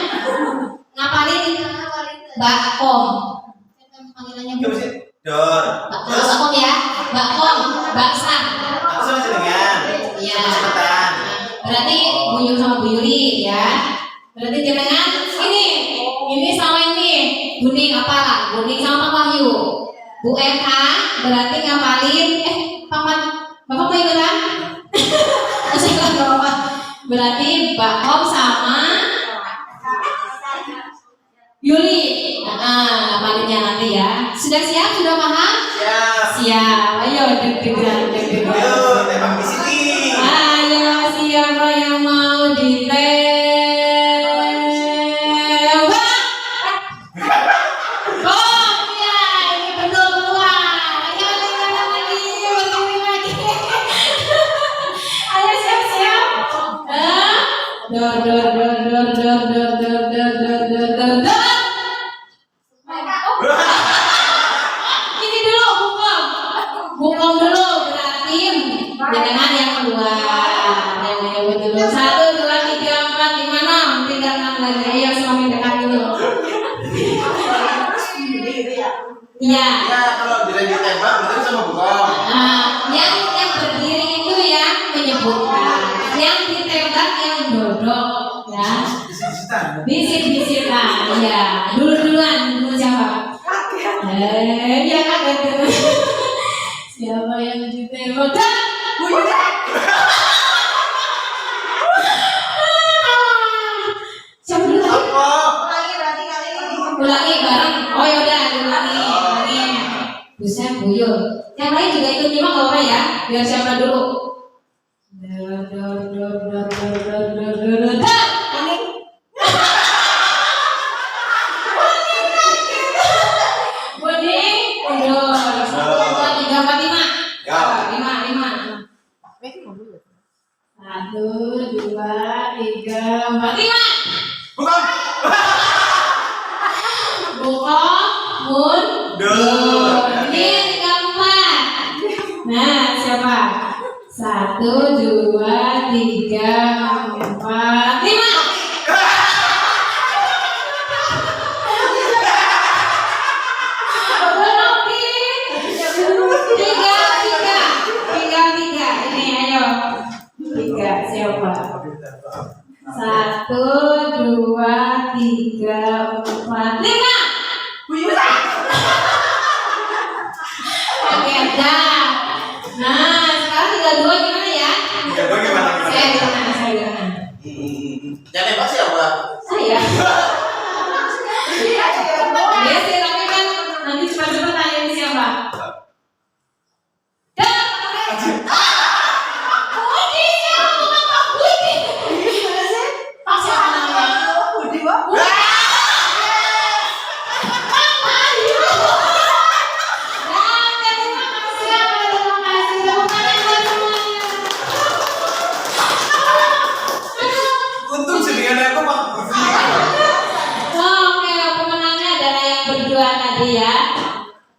ngapalin Mbak Kom. Panggilannya Bu. Dor. Mbak Kom ya, Mbak Kom, Mbak San. Langsung jenengan. Iya. Cepetan. Berarti Bu Yuli sama Bu Yuli ya. Berarti jenengan ini sama ini Buning apa? Buning sama Pak Wahyu. Bu Eka berarti ngapalin Bapak mau ikutan? Berarti Mbak Om sama Yuli. Ngapalinnya nanti ya. Sudah siap? Sudah paham? Siap. Ayo deg-degan. Ayo tembak di sini. Ayo siapa yang mau ditembak? Oh ya, ini betul keluar. Ayo berdiri lagi. Ayo siap-siap. Dor. Ini dulu bukom dulu berarti jangan yang keluar. Yang dulu 1, 2, 3, 4, 5, 6, tinggal 6 lagi. Ayo suami dekat dulu. Iya. Ya kalau dilanjut tembak berarti sama bukom. Yang berdiri itu yang menyebutkan, yang ditembak yang dodok ya. Bisik-bisikan ya. Dulu siapa? Ya kaget dulu. Siapa yang ditembak? Bu Yuli. Siapa dulu lagi? Ulangi bareng. Oh yaudah, ulangi. Buset, buyur. Yang lain juga ikut nyimak gak apa ya? Biar siapa dulu? Buning, mundur. 1, 2, 3, 4, 5. Ya. 5. 1, 2, 3, 4, 5. Bukom. Bukom, mundur. Ini tinggal 4. Nah, siapa? 1, 2, 3, 4, 5. Tiga. Ini ayo. 3 siapa? 1, 2, 3, 4, 5. Oke, dah. Nah, sekarang tinggal 2 gimana ya? Gimana? Saya di kanan. Jangan tembak siapa? Saya. Iya sih, tapi kan nanti cepat-cepat tanya ini siapa. Dah. Widi, bukan Pak Widi.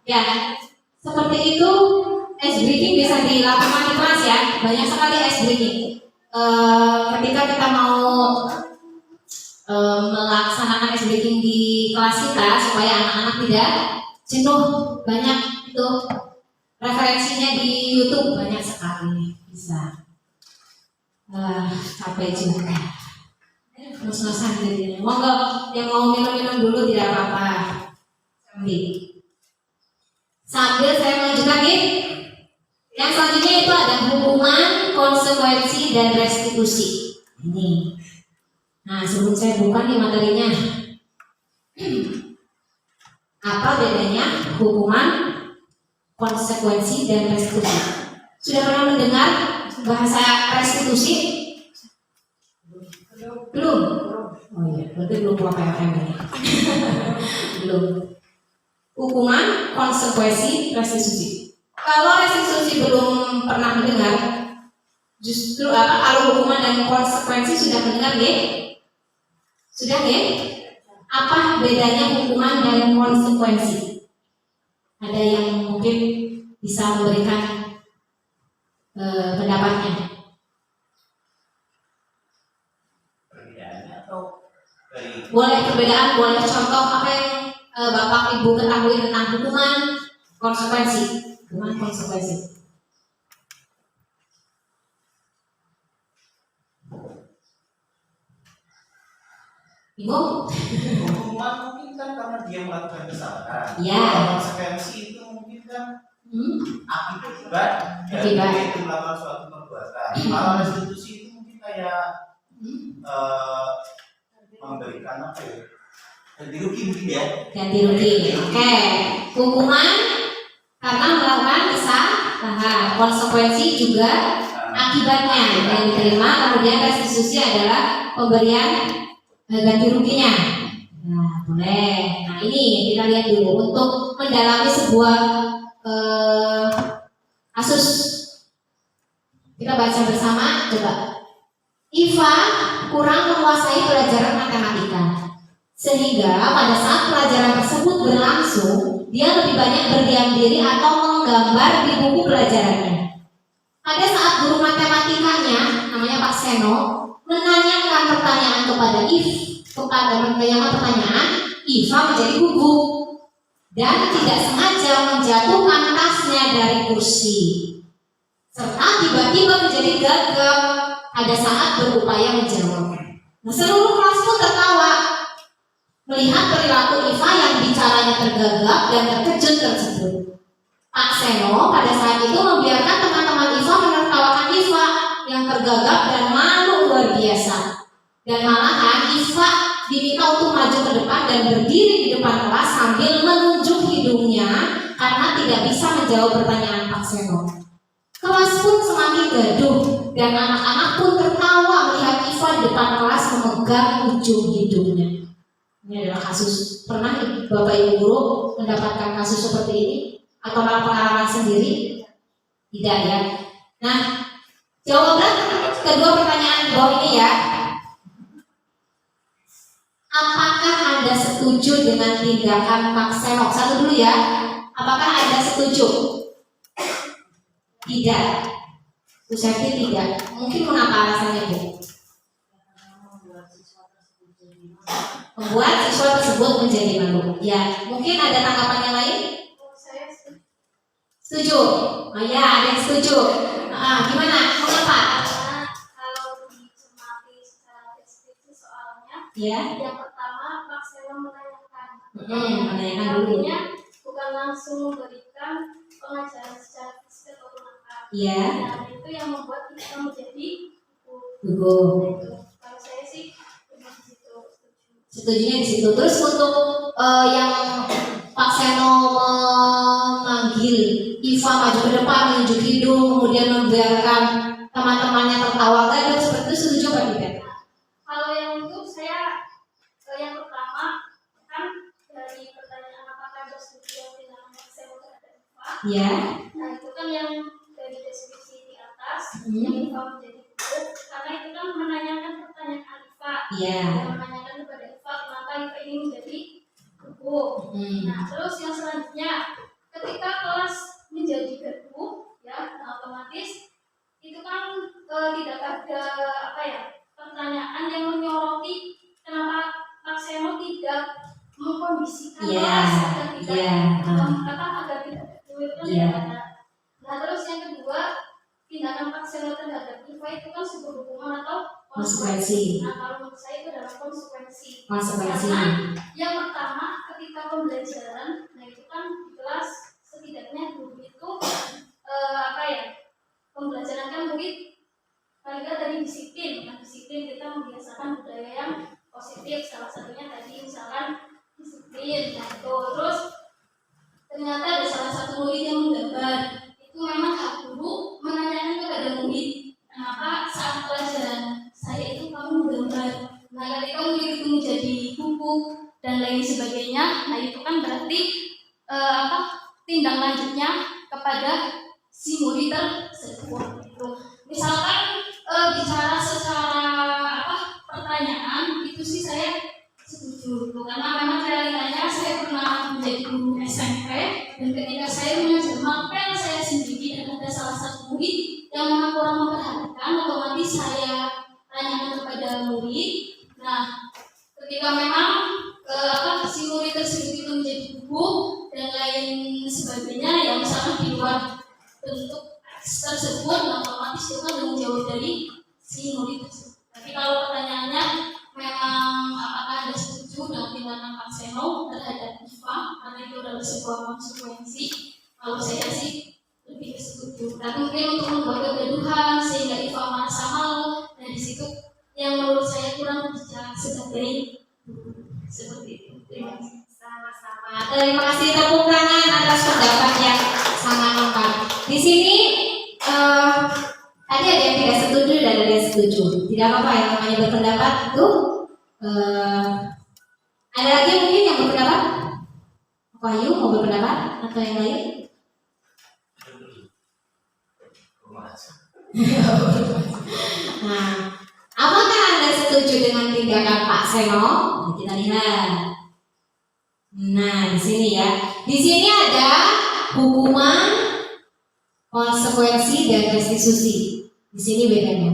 Ya, seperti itu ice breaking bisa dilakukan di kelas ya. Banyak sekali ice breaking. Ketika kita mau melaksanakan ice breaking di kelas kita supaya anak-anak tidak jenuh, banyak itu referensinya di YouTube banyak sekali bisa. Capek juga. Ngos-ngosan jadinya. Monggo yang mau minum-minum dulu tidak apa-apa. Sambil saya melanjutkan nih. Yang selanjutnya itu ada hukuman, konsekuensi, dan restitusi. Ini. Nah, sebelum saya buka nih materinya. Apa bedanya hukuman, konsekuensi, dan restitusi? Sudah pernah mendengar bahasa restitusi? Belum? Oh iya, berarti belum buat PFM ini. Belum. Hukuman, konsekuensi, restitusi. Kalau restitusi belum pernah mendengar, justru kalau hukuman dan konsekuensi sudah mendengar ya? Sudah ya? Apa bedanya hukuman dan konsekuensi? Ada yang mungkin bisa memberikan pendapatnya? Perbedaannya atau dari Boleh perbedaan, boleh contoh apa yang Bapak Ibu ketahui tentang hukuman, konsekuensi. Hukuman, konsekuensi. Bingung? hukuman mungkin kan karena dia melakukan kesalahan. Ya. Kalau konsekuensi itu mungkin kan akibat dari Akibat. dia itu melakukan suatu perbuatan. Kalau restitusi itu mungkin kayak memberikan apa ya? Ganti rugi mungkin ya. Ganti rugi. Oke. Hukuman karena melakukan kesalahan. Konsekuensi juga akibatnya yang diterima. Kemudian restitusi adalah pemberian ganti ruginya. Nah, boleh. Nah, ini kita lihat dulu untuk mendalami sebuah kasus. Kita baca bersama. Coba. Iva kurang menguasai pelajaran matematika, sehingga pada saat pelajaran tersebut berlangsung, dia lebih banyak berdiam diri atau menggambar di buku pelajarannya. Pada saat guru matematikanya, namanya Pak Seno, menanyakan pertanyaan kepada Iva menjadi gugup dan tidak sengaja menjatuhkan tasnya dari kursi, serta tiba-tiba menjadi gagap pada saat berupaya menjawab. Nah, seluruh kelas pun tertawa melihat perilaku Iva yang bicaranya tergagap dan terkejut tersebut. Pak Seno pada saat itu membiarkan teman-teman Iva menertawakan Iva yang tergagap dan malu luar biasa. Dan malahan Iva diminta untuk maju ke depan dan berdiri di depan kelas sambil menunjuk hidungnya karena tidak bisa menjawab pertanyaan Pak Seno. Kelas pun semakin gaduh dan anak-anak pun tertawa melihat Iva di depan kelas memegang ujung hidungnya. Ini adalah kasus. Pernah Bapak Ibu guru mendapatkan kasus seperti ini atau pengalaman sendiri? Tidak ya. Nah, jawaban kedua pertanyaan di bawah ini ya. Apakah Anda setuju dengan tindakan Pak Seno? Satu dulu ya. Apakah Anda setuju? Tidak. Bu Septi tidak. Mungkin kenapa alasannya Bu? Membuat siswa tersebut menjadi malu. Ya, mungkin ada tanggapan yang lain? Saya Setuju? Oh ya, ada yang setuju. Gimana? Mengapa? karena kalau dicermati secara deskripsi soalnya, Ya. yang pertama Pak Seno menanyakan. Menanyakan dulu. Artinya bukan langsung memberikan pengajaran secara fisik atau apa. Iya. Nah, itu yang membuat kita menjadi Gugup. Kalau saya sih lebih di situ setuju. Setujunya di situ. Terus untuk yang Pak Seno memanggil Iva maju ke depan, menunjuk hidung, kemudian membiarkan teman-temannya tertawa gaduh, seperti itu setuju apa tidak? Kalau yang itu saya yang pertama kan dari pertanyaan apakah ada studi yang dengan Pak Seno terhadap Iva. Ya. Nah itu kan yang dari deskripsi di atas yang Iva menjadi gugup karena itu kan menanyakan pertanyaan Iva. Iya. Yang menanyakan kepada Iva kenapa Iva ini menjadi gugup. Nah terus yang selanjutnya Iya. Nah terus yang kedua, tindakan paksa terhadap IVA itu kan sebuah hukuman atau Konsekuensi. Nah kalau menurut saya itu adalah konsekuensi. Konsekuensi. Karena yang pertama ketika pembelajaran, nah itu kan di kelas setidaknya guru itu pembelajaran kan murid paling nggak dari disiplin. Nah disiplin kita membiasakan budaya yang positif, salah satunya tadi misalkan disiplin. Nah itu terus ternyata ada salah satu murid yang menggambar, itu memang hak guru menanyakan kepada murid, kenapa saat pelajaran saya itu kamu menggambar. Nah ketika murid itu menjadi buku dan lain sebagainya, nah itu kan berarti tindak lanjutnya kepada si murid tersebut. Itu misalkan bicara secara pertanyaan itu sih saya setuju gitu. Karena memang realitanya saya pernah menjadi guru SMP dan ketika saya mengajar mapel saya sendiri dan ada salah satu murid yang memang kurang memperhatikan, otomatis saya tanyakan kepada murid. Nah ketika memang si murid tersebut itu menjadi buku dan lain sebagainya yang misalkan di luar bentuk tersebut, nah otomatis itu kan menjauh dari si murid tersebut. Tapi kalau pertanyaannya memang apakah Anda setuju dengan tindakan Pak Seno terhadap IVA karena itu adalah sebuah konsekuensi, kalau saya sih lebih setuju. Tapi mungkin untuk membuat kegaduhan sehingga IVA merasa malu, nah di situ yang menurut saya kurang bijak sebagai seperti itu. Terima kasih. Sama-sama. Terima kasih, tepuk tangan atas pendapat yang sangat lengkap. Di sini tadi ada yang tidak setuju dan ada yang setuju. Tidak apa-apa, yang namanya berpendapat itu. Ada lagi mungkin yang berpendapat? Wahyu mau berpendapat atau yang lain? Nah, apakah Anda setuju dengan tindakan Pak Seno? Kita lihat. Nah, di sini ya. Di sini ada hukuman, konsekuensi, dan restitusi. Di sini bedanya.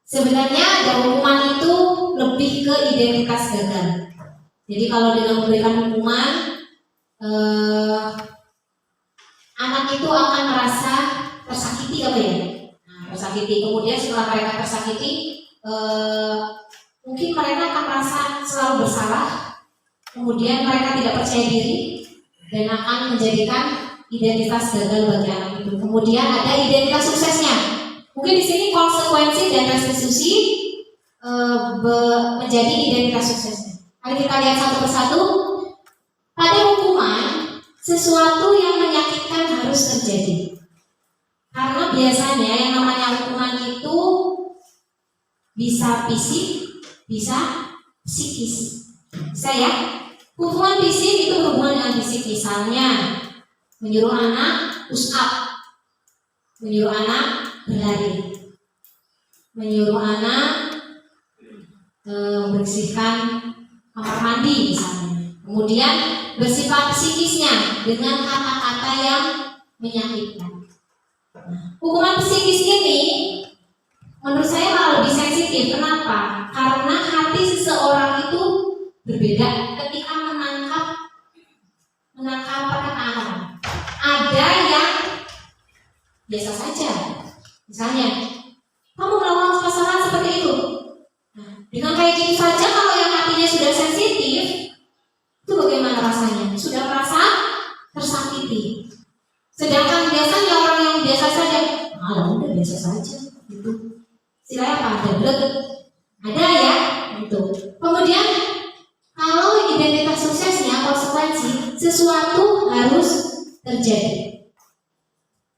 Sebenarnya ada hukuman itu lebih ke identitas gagal. Jadi kalau dengan memberikan hukuman, anak itu akan merasa tersakiti apa ya? Nah, tersakiti. Kemudian setelah mereka tersakiti, mungkin mereka akan merasa selalu bersalah. Kemudian mereka tidak percaya diri dan akan menjadikan identitas gagal bagi anak itu. Kemudian ada identitas suksesnya. Mungkin di sini konsekuensi dan restitusi menjadi identitas suksesnya. Mari kita lihat satu persatu. Pada hukuman, sesuatu yang menyakitkan harus terjadi. Karena biasanya yang namanya hukuman itu bisa fisik, bisa psikis. Saya hukuman fisik itu berhubungan dengan fisik, misalnya menyuruh anak push up, menyuruh anak berlari, menyuruh anak membersihkan kamar mandi misalnya. Kemudian bersifat psikisnya dengan kata-kata yang menyakitkan. Hukuman psikis ini menurut saya malah lebih sensitif. Kenapa? Karena hati seseorang itu berbeda ketika menangkap perkataan. Ada yang biasa saja, misalnya kamu melakukan kesalahan seperti itu. Nah, dengan kayak gitu saja, kalau yang hatinya sudah sensitif, itu bagaimana rasanya? Sudah merasa tersakiti. Sedangkan biasanya orang yang biasa saja, udah biasa saja, gitu. Istilahnya apa? Ada ya, gitu. Kemudian kalau identitas suksesnya konsekuensi, sesuatu harus terjadi.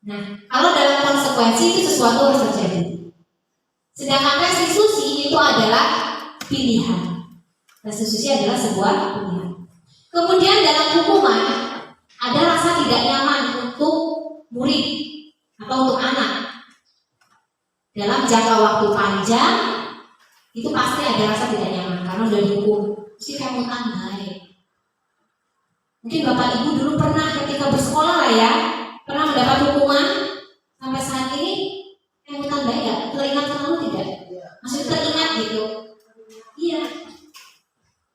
Nah, kalau dalam konsekuensi itu sesuatu harus terjadi. Sedangkan restitusi itu adalah pilihan. Restitusi adalah sebuah pilihan. Kemudian dalam hukuman ada rasa tidak nyaman untuk murid atau untuk anak. Dalam jangka waktu panjang itu pasti ada rasa tidak nyaman karena sudah dihukum. Mesti kamu tandai. Mungkin bapak ibu dulu pernah ketika bersekolah lah ya, pernah mendapat hukuman sampai saat ini kamu tandai nggak? Teringat kamu tidak? Maksudnya teringat gitu? Iya.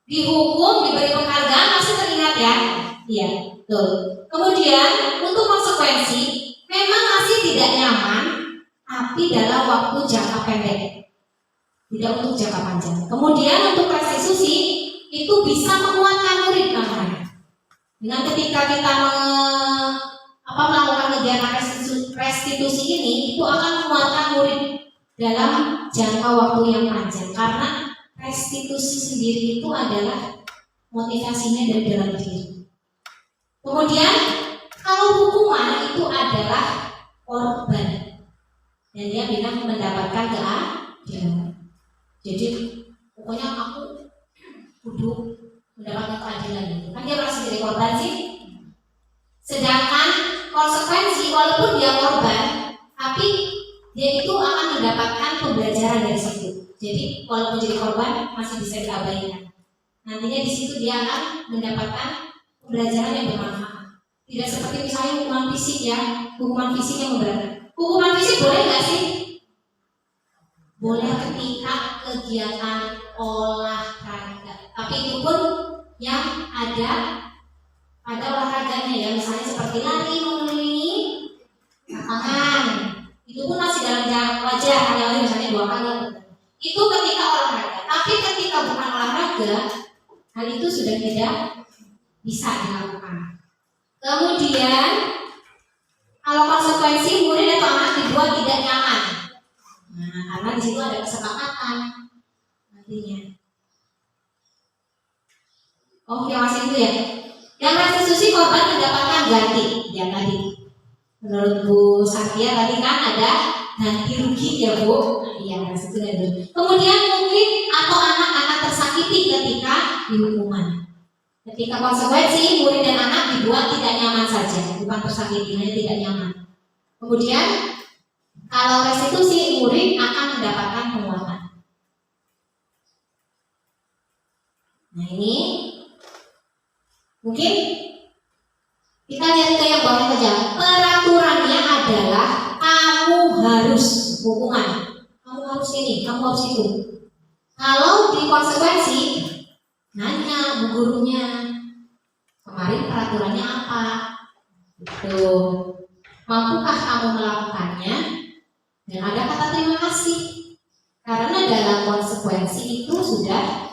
Dihukum, diberi penghargaan, masih teringat ya? Iya, betul. Kemudian Kemudian untuk konsekuensi memang masih tidak nyaman, tapi dalam waktu jangka pendek, tidak untuk jangka panjang. Kemudian untuk restitusi itu bisa menguatkan murid namanya. Dengan ketika kita melakukan kegiatan restitusi ini, itu akan menguatkan murid dalam jangka waktu yang panjang, karena restitusi sendiri itu adalah motivasinya dari dalam diri. Kemudian kalau hukuman itu adalah korban dan dia bilang mendapatkan keadilan. Jadi pokoknya aku kudu mendapatkan keadilan itu. Kan dia merasa jadi korban sih. Sedangkan konsekuensi walaupun dia korban, tapi dia itu akan mendapatkan pembelajaran dari situ. Jadi walaupun jadi korban masih bisa diabaikan. Nantinya di situ dia akan mendapatkan pembelajaran yang bermanfaat. Tidak seperti misalnya hukuman fisik ya, hukuman fisik yang memberatkan. Hukuman fisik boleh nggak sih? Boleh ketika kegiatan olahraga. Tapi itu pun yang ada olahraganya ya, misalnya seperti lari mengelilingi lapangan. Itu pun masih dalam jangka wajar, hanya misalnya 2 kali. Itu ketika olahraga. Tapi ketika bukan olahraga, hal itu sudah tidak bisa dilakukan. Kemudian kalau konsekuensi murid atau anak dibuat tidak nyaman. Nah, karena di situ ada kesepakatan nantinya. Oh, yang masih itu ya. Yang restitusi korban mendapatkan ganti. Ya tadi. Menurut Bu Satya tadi kan ada ganti rugi ya Bu. Iya, itu dulu. Kemudian mungkin atau anak akan tersakiti ketika dihukuman. Ketika konsekuensi murid dan anak dibuat tidak nyaman saja, bukan tersakiti, hanya tidak nyaman. Kemudian kalau restitusi murid akan mendapatkan penguatan. Nah ini mungkin kita lihat ke yang bawah saja. Peraturannya adalah kamu harus hukuman, kamu harus ini, kamu harus itu. Kalau di konsekuensi nanya bu gurunya, kemarin peraturannya apa? Itu mampukah kamu melakukannya? Dan ada kata terima kasih. Karena dalam konsekuensi itu sudah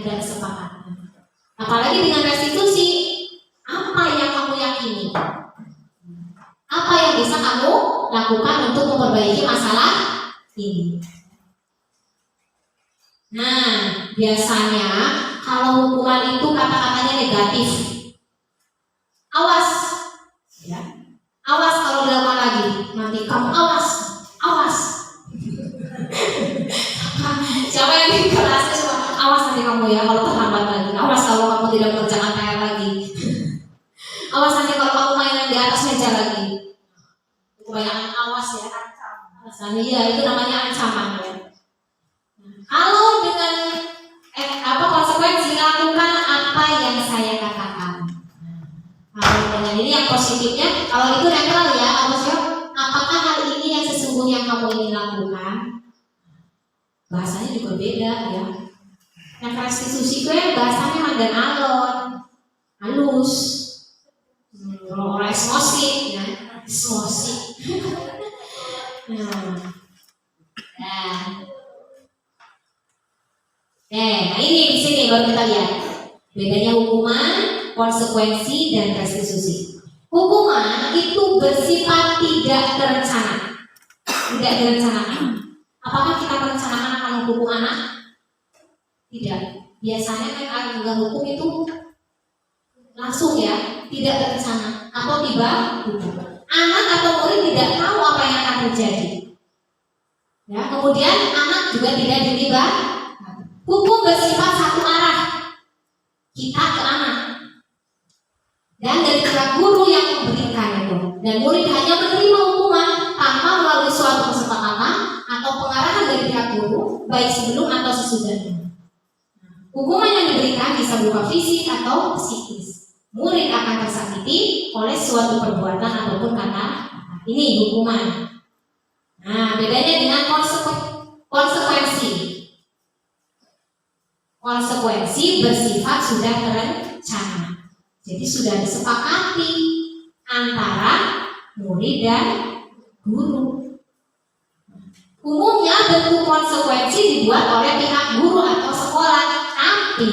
ada kesepakatan. Apalagi dengan restitusi, apa yang kamu yakini? Apa yang bisa kamu lakukan untuk memperbaiki masalah ini? Nah, biasanya kalau hukuman itu kata-katanya negatif. Awas, ya. Awas kalau dilakukan lagi. Nanti kamu awas. Siapa yang di kelasnya semua? Awas nanti kamu ya kalau terlambat lagi. Awas kalau kamu tidak mengerjakan PR lagi. Awas nanti kalau kamu mainan di atas meja lagi. Kebanyakan awas ya. Alasannya ya itu namanya ancaman ya. Kalau dengan konsekuensi lakukan apa yang saya katakan. Kalau dengan ini yang positifnya, kalau itu netral ya, apakah hal ini yang sesungguhnya kamu ingin lakukan? Bahasanya juga beda ya. Yang restitusi itu ya bahasanya mandan alon, halus, orang emosi ya, emosi. Nah ini di sini baru kita lihat bedanya hukuman, konsekuensi dan restitusi. Hukuman itu bersifat tidak terencana, tidak direncanakan. Apakah kita merencanakan akan menghukum anak? Tidak. Biasanya kan enggak hukum itu langsung ya, tidak terencana atau tiba hukum. Anak atau murid tidak tahu apa yang akan terjadi. Ya, kemudian anak juga tidak dilibatkan. Hukum bersifat satu arah, kita ke anak, dan dari pihak guru yang memberikan itu, dan murid hanya menerima hukuman tanpa melalui suatu kesepakatan atau pengarahan dari pihak guru, baik sebelum atau sesudahnya. Hukuman yang diberikan bisa berupa fisik atau psikis. Murid akan tersakiti oleh suatu perbuatan ataupun kata. Ini hukuman. Nah, bedanya dengan konsekuensi. Konsekuensi bersifat sudah terencana. Jadi sudah disepakati murid dan guru. Umumnya bentuk konsekuensi dibuat oleh pihak guru atau sekolah, tapi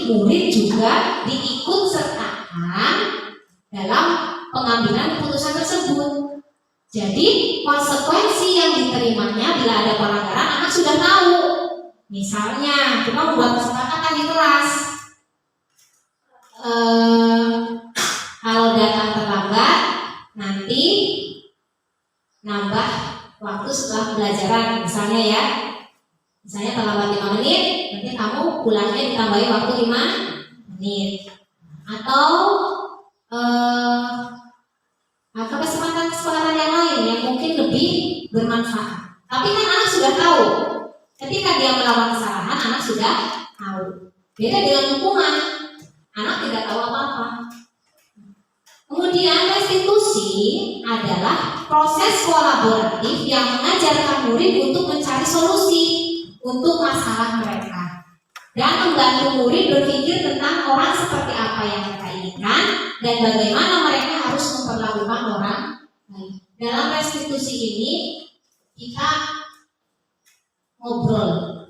murid juga diikut sertakan dalam pengambilan keputusan tersebut. Jadi konsekuensi yang diterimanya bila ada pelanggaran anak sudah tahu. Misalnya kita membuat kesepakatan di kelas, kalau datang terlambat nanti nambah waktu setelah pembelajaran, misalnya ya, misalnya terlambat 5 menit, nanti kamu pulangnya ditambahi waktu 5 menit, atau kesempatan yang lain yang mungkin lebih bermanfaat. Tapi kan anak sudah tahu, ketika dia melakukan kesalahan, anak sudah tahu. Beda dengan hukuman, anak tidak tahu apa-apa. Kemudian restitusi adalah proses kolaboratif yang mengajarkan murid untuk mencari solusi untuk masalah mereka dan membantu murid berpikir tentang orang seperti apa yang mereka inginkan dan bagaimana mereka harus memperlakukan orang lain. Dalam restitusi ini kita ngobrol,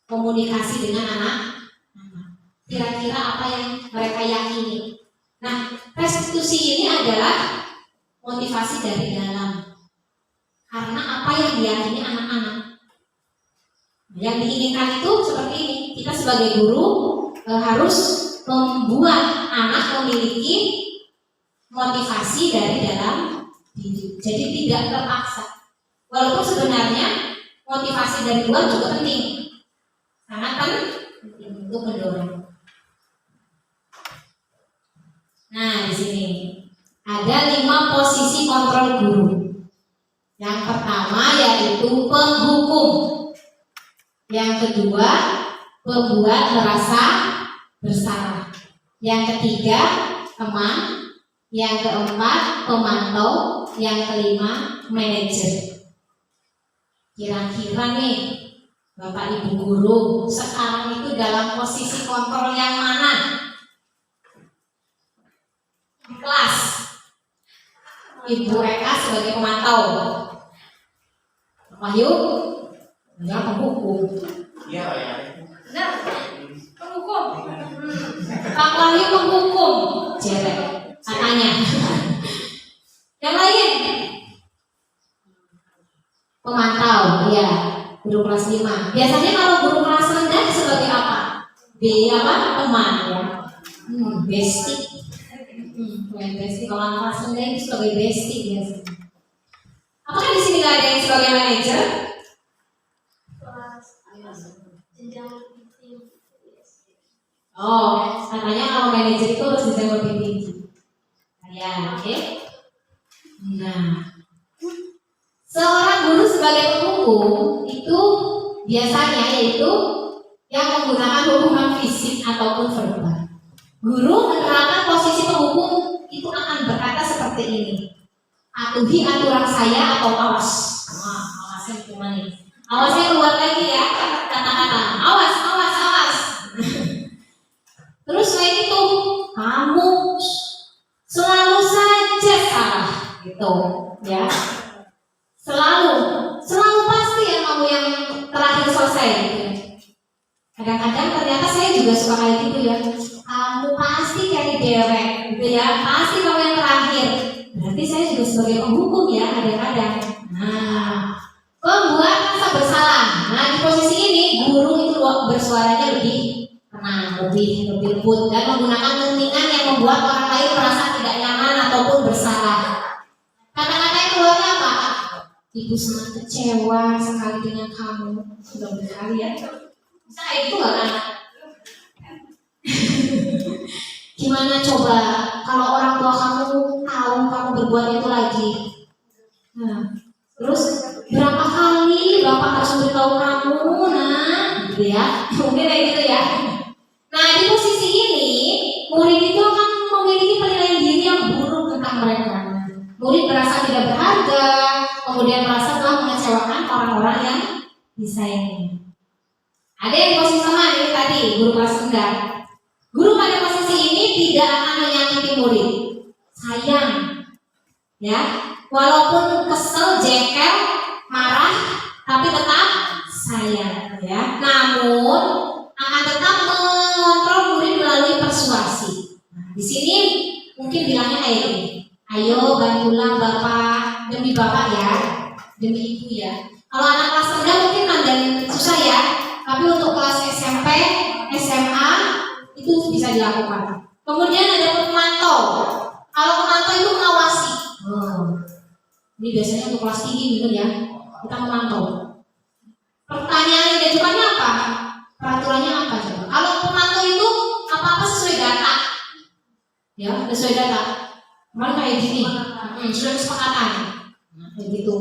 komunikasi dengan anak-anak. Kira-kira apa yang mereka yakini. Nah, restitusi ini adalah motivasi dari dalam. Karena apa yang diyakini anak-anak. Yang diinginkan itu seperti ini. Kita sebagai guru harus membuat anak memiliki motivasi dari dalam diri. Jadi tidak terpaksa. Walaupun sebenarnya motivasi dari luar juga penting. Sangat penting untuk mendorong. Nah, di sini ada 5 posisi kontrol guru. Yang pertama yaitu penghukum. Yang kedua, pembuat merasa bersalah. Yang ketiga, teman. Yang keempat, pemantau. Yang kelima, manajer. Kira-kira nih, Bapak Ibu guru sekarang itu dalam posisi kontrol yang mana? Kelas. Ibu Eka sebagai pemantau. Pak Wahyu adalah penghukum. Iya, ya. Benar. Penghukum. Pak Wahyu penghukum. Jerek katanya. Yang lain pemantau, ya. Guru kelas 5. Biasanya kalau guru kelas rendah sebagai apa? B apa? Teman ya. Bestie. Bestie. Kalau anak kelas rendah itu sebagai bestie biasanya. Apakah di sini nggak ada yang sebagai manajer? Jenjang lebih tinggi. Oh, katanya kalau manajer itu harus jenjang lebih tinggi. Ya, oke. Nah, seorang guru sebagai penghukum itu biasanya yaitu yang menggunakan hukuman fisik ataupun verbal. Guru menerapkan posisi penghukum itu akan berkata seperti ini. Patuhi aturan saya atau awas. Wah, awasnya gimana nih? Awasnya keluar lagi ya kata-kata. Awas, awas, awas. Terus selain itu, kamu selalu saja salah, gitu, ya. Selalu pasti ya kamu yang terakhir selesai. Gitu. Kadang-kadang ternyata saya juga suka kayak gitu ya. Kamu pasti cari dewek, gitu ya. Pasti kamu yang terakhir. Berarti saya juga sebagai penghukum ya kadang-kadang. Nah, pembuat rasa bersalah. Nah, di posisi ini guru itu bersuaranya lebih tenang, lebih lembut dan menggunakan keningan yang membuat orang lain merasa tidak nyaman ataupun bersalah. Kata-kata yang keluarnya apa? Ibu sangat kecewa sekali dengan kamu. Sudah berkali ya. Bisa kayak gitu nggak kan? Gimana coba kalau orang tua kamu tahu kamu berbuat itu lagi? Nah, terus berapa kali bapak harus beritahu kamu? Nah, gitu ya. Mungkin kayak gitu ya. Nah, di posisi ini murid itu akan memiliki penilaian diri yang buruk tentang mereka. Murid merasa tidak berharga, kemudian merasa telah mengecewakan orang-orang yang disayangi. Ada yang posisi sama ini tadi, guru kelas rendah. Guru pada posisi ini tidak akan menyakiti murid, sayang, ya. Walaupun kesel, jengkel, marah, tapi tetap sayang ya. Namun akan tetap mengontrol murid melalui persuasi. Nah, di sini mungkin bilangnya kayak gini. Ayo bantulah Bapak, demi Bapak ya, demi Ibu ya. Kalau anak kelas rendah mungkin mandan susah ya, tapi untuk kelas SMP, SMA itu bisa dilakukan. Kemudian ada pemantau. Kalau pemantau itu mengawasi. Ini biasanya untuk kelas tinggi gitu ya. Kita memantau. Pertanyaan yang diajukannya apa? Peraturannya apa coba? Kalau pemantau itu apa-apa sesuai data. Ya, sesuai data. Kemarin kayak gini. Sudah kesepakatan. Nah, kayak gitu.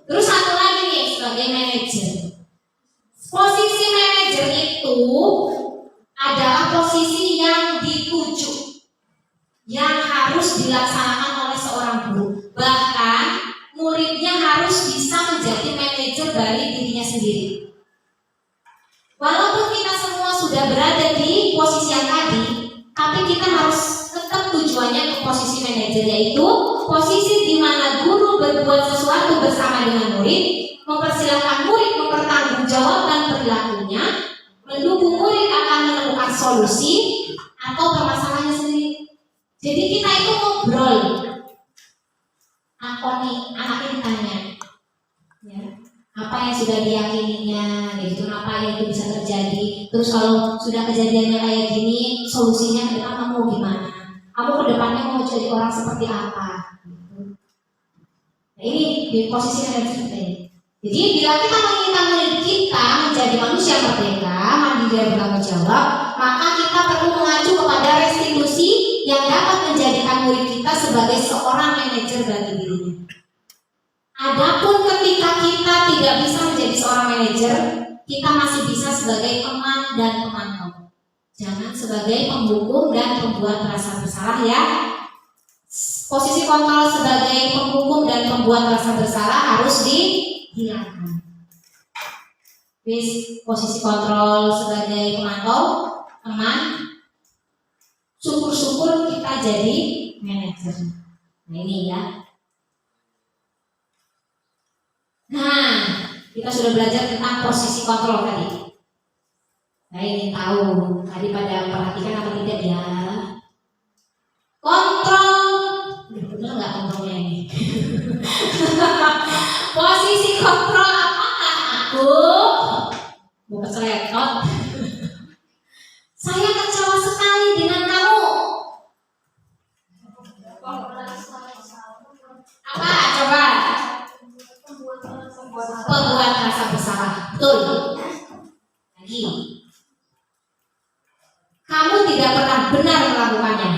Terus satu lagi nih sebagai manajer. Posisi manajer itu adalah posisi yang dituju, yang harus dilaksanakan oleh seorang guru. Bahkan muridnya harus bisa menjadi manajer dari dirinya sendiri. Walaupun kita semua sudah berada di posisi yang tadi, tapi kita harus tetap tujuannya ke posisi manajer, yaitu posisi di mana guru berbuat sesuatu bersama dengan murid, mempersilahkan murid mempertanggungjawabkan perilakunya, mendukung murid akan menemukan solusi atau permasalahannya sendiri. Jadi kita itu ngobrol. Anak ini tanya, ya, apa yang sudah diyakininya, gitu, apa yang itu bisa terjadi. Terus kalau sudah kejadiannya kayak gini, solusinya ke depan kamu gimana? Kamu ke depannya mau jadi orang seperti apa? Gitu. Nah, ini di posisi manajer kita ini. Jadi bila kita menginginkan murid kita menjadi manusia merdeka, mandiri dan bertanggung jawab, maka kita perlu mengacu kepada restitusi yang dapat menjadikan murid kita sebagai seorang manajer bagi dirinya. Adapun ketika kita tidak bisa menjadi seorang manajer, kita masih bisa sebagai teman dan pemantau. Jangan sebagai penghukum dan pembuat merasa bersalah ya. Posisi kontrol sebagai penghukum dan pembuat merasa bersalah harus dihilangkan. Posisi kontrol sebagai pemantau, teman, syukur-syukur kita jadi manajer. Nah ini ya. Nah, kita sudah belajar tentang posisi kontrol tadi. Saya ingin tahu tadi pada perhatikan apa tidak ya? Kontrol, betul nggak kontrolnya ini? Posisi kontrol apakah aku? Mau keseletot? Saya kecewa sekali dengan kamu. Apa? Coba. Pembuat rasa bersalah. Betul. Lagi. Kamu tidak pernah benar melakukannya.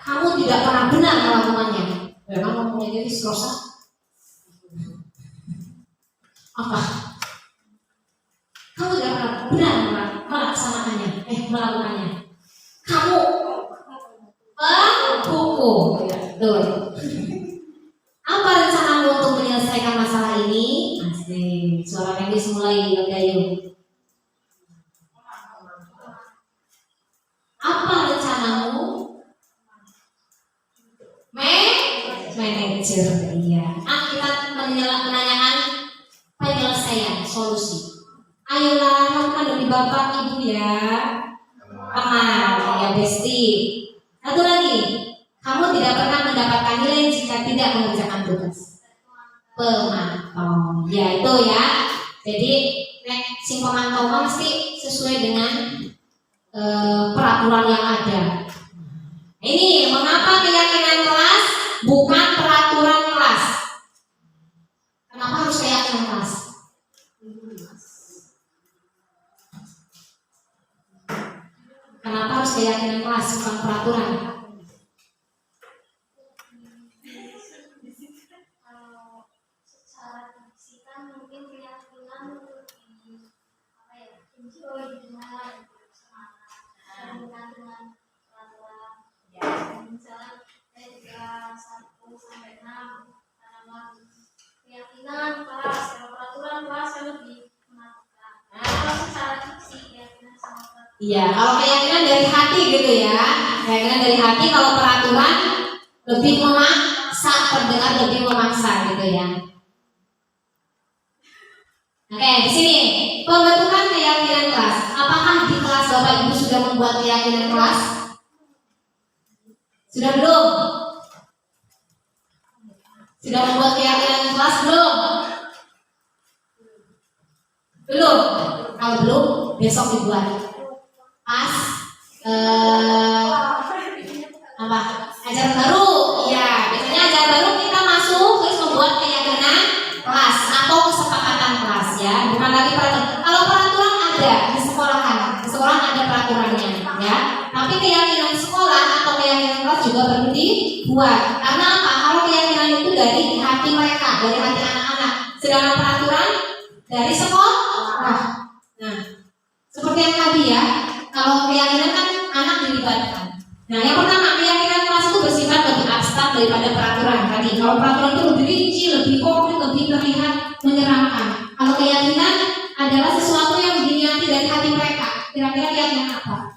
Kamu tidak pernah benar melakukannya. Memang ngomongnya jadi serosa. Apa? Kamu tidak pernah benar melaksanakannya, melakukannya. Kamu penghukum. Betul. Apa rencanamu untuk menyelesaikan masalah ini? Asik. Suara medis mulai gayu. Apa rencanamu? Manajer. Iya. Kita menanyakan penyelesaian, solusi. Ayolah, lakukan demi Bapak Ibu ya. Aman, ya Besti. Satu lagi, kamu tidak pernah mendapatkan nilai jika tidak mengerjakan tugas. Pemantau, ya itu ya. Jadi, si pemantau mesti sesuai dengan peraturan yang ada. Ini mengapa keyakinan kelas bukan peraturan kelas? Kenapa harus keyakinan kelas? Kenapa harus keyakinan kelas bukan peraturan? Secara fisika mungkin keyakinan lebih apa ya, enjoy dengan semangat dengan peraturan. Misalnya saya juga 1 sampai 6 tanaman keyakinan kelas, kalau peraturan kelas saya lebih Iya, kalau keyakinan dari hati gitu ya. Keyakinan dari hati, kalau peraturan lebih memaksa, terdengar lebih memaksa gitu ya. Oke, di sini pembentukan keyakinan kelas. Apakah di kelas Bapak Ibu sudah membuat keyakinan kelas? Sudah belum? Sudah membuat keyakinan kelas belum? Belum. Kalau belum, besok dibuat. Pas apa? Ajaran baru. Ya, biasanya ajaran baru kita masuk terus membuat keyakinan kelas atau kesepakatan kelas ya. Bukan lagi peraturan. Kalau peraturan ada di sekolah kan, di sekolah ada peraturannya ya. Tapi keyakinan sekolah atau keyakinan kelas juga perlu dibuat. Karena apa? Kalau keyakinan itu dari hati mereka, dari hati anak-anak. Sedangkan peraturan dari sekolah. Nah, seperti yang tadi ya. Kalau keyakinan kan anak dilibatkan. Nah, yang pertama, keyakinan kelas itu bersifat lebih abstrak daripada peraturan tadi. Kalau peraturan itu lebih rinci, lebih konkret, lebih terlihat menyeramkan. Kalau keyakinan adalah sesuatu yang diniati dari hati mereka. Kira-kira keyakinan apa?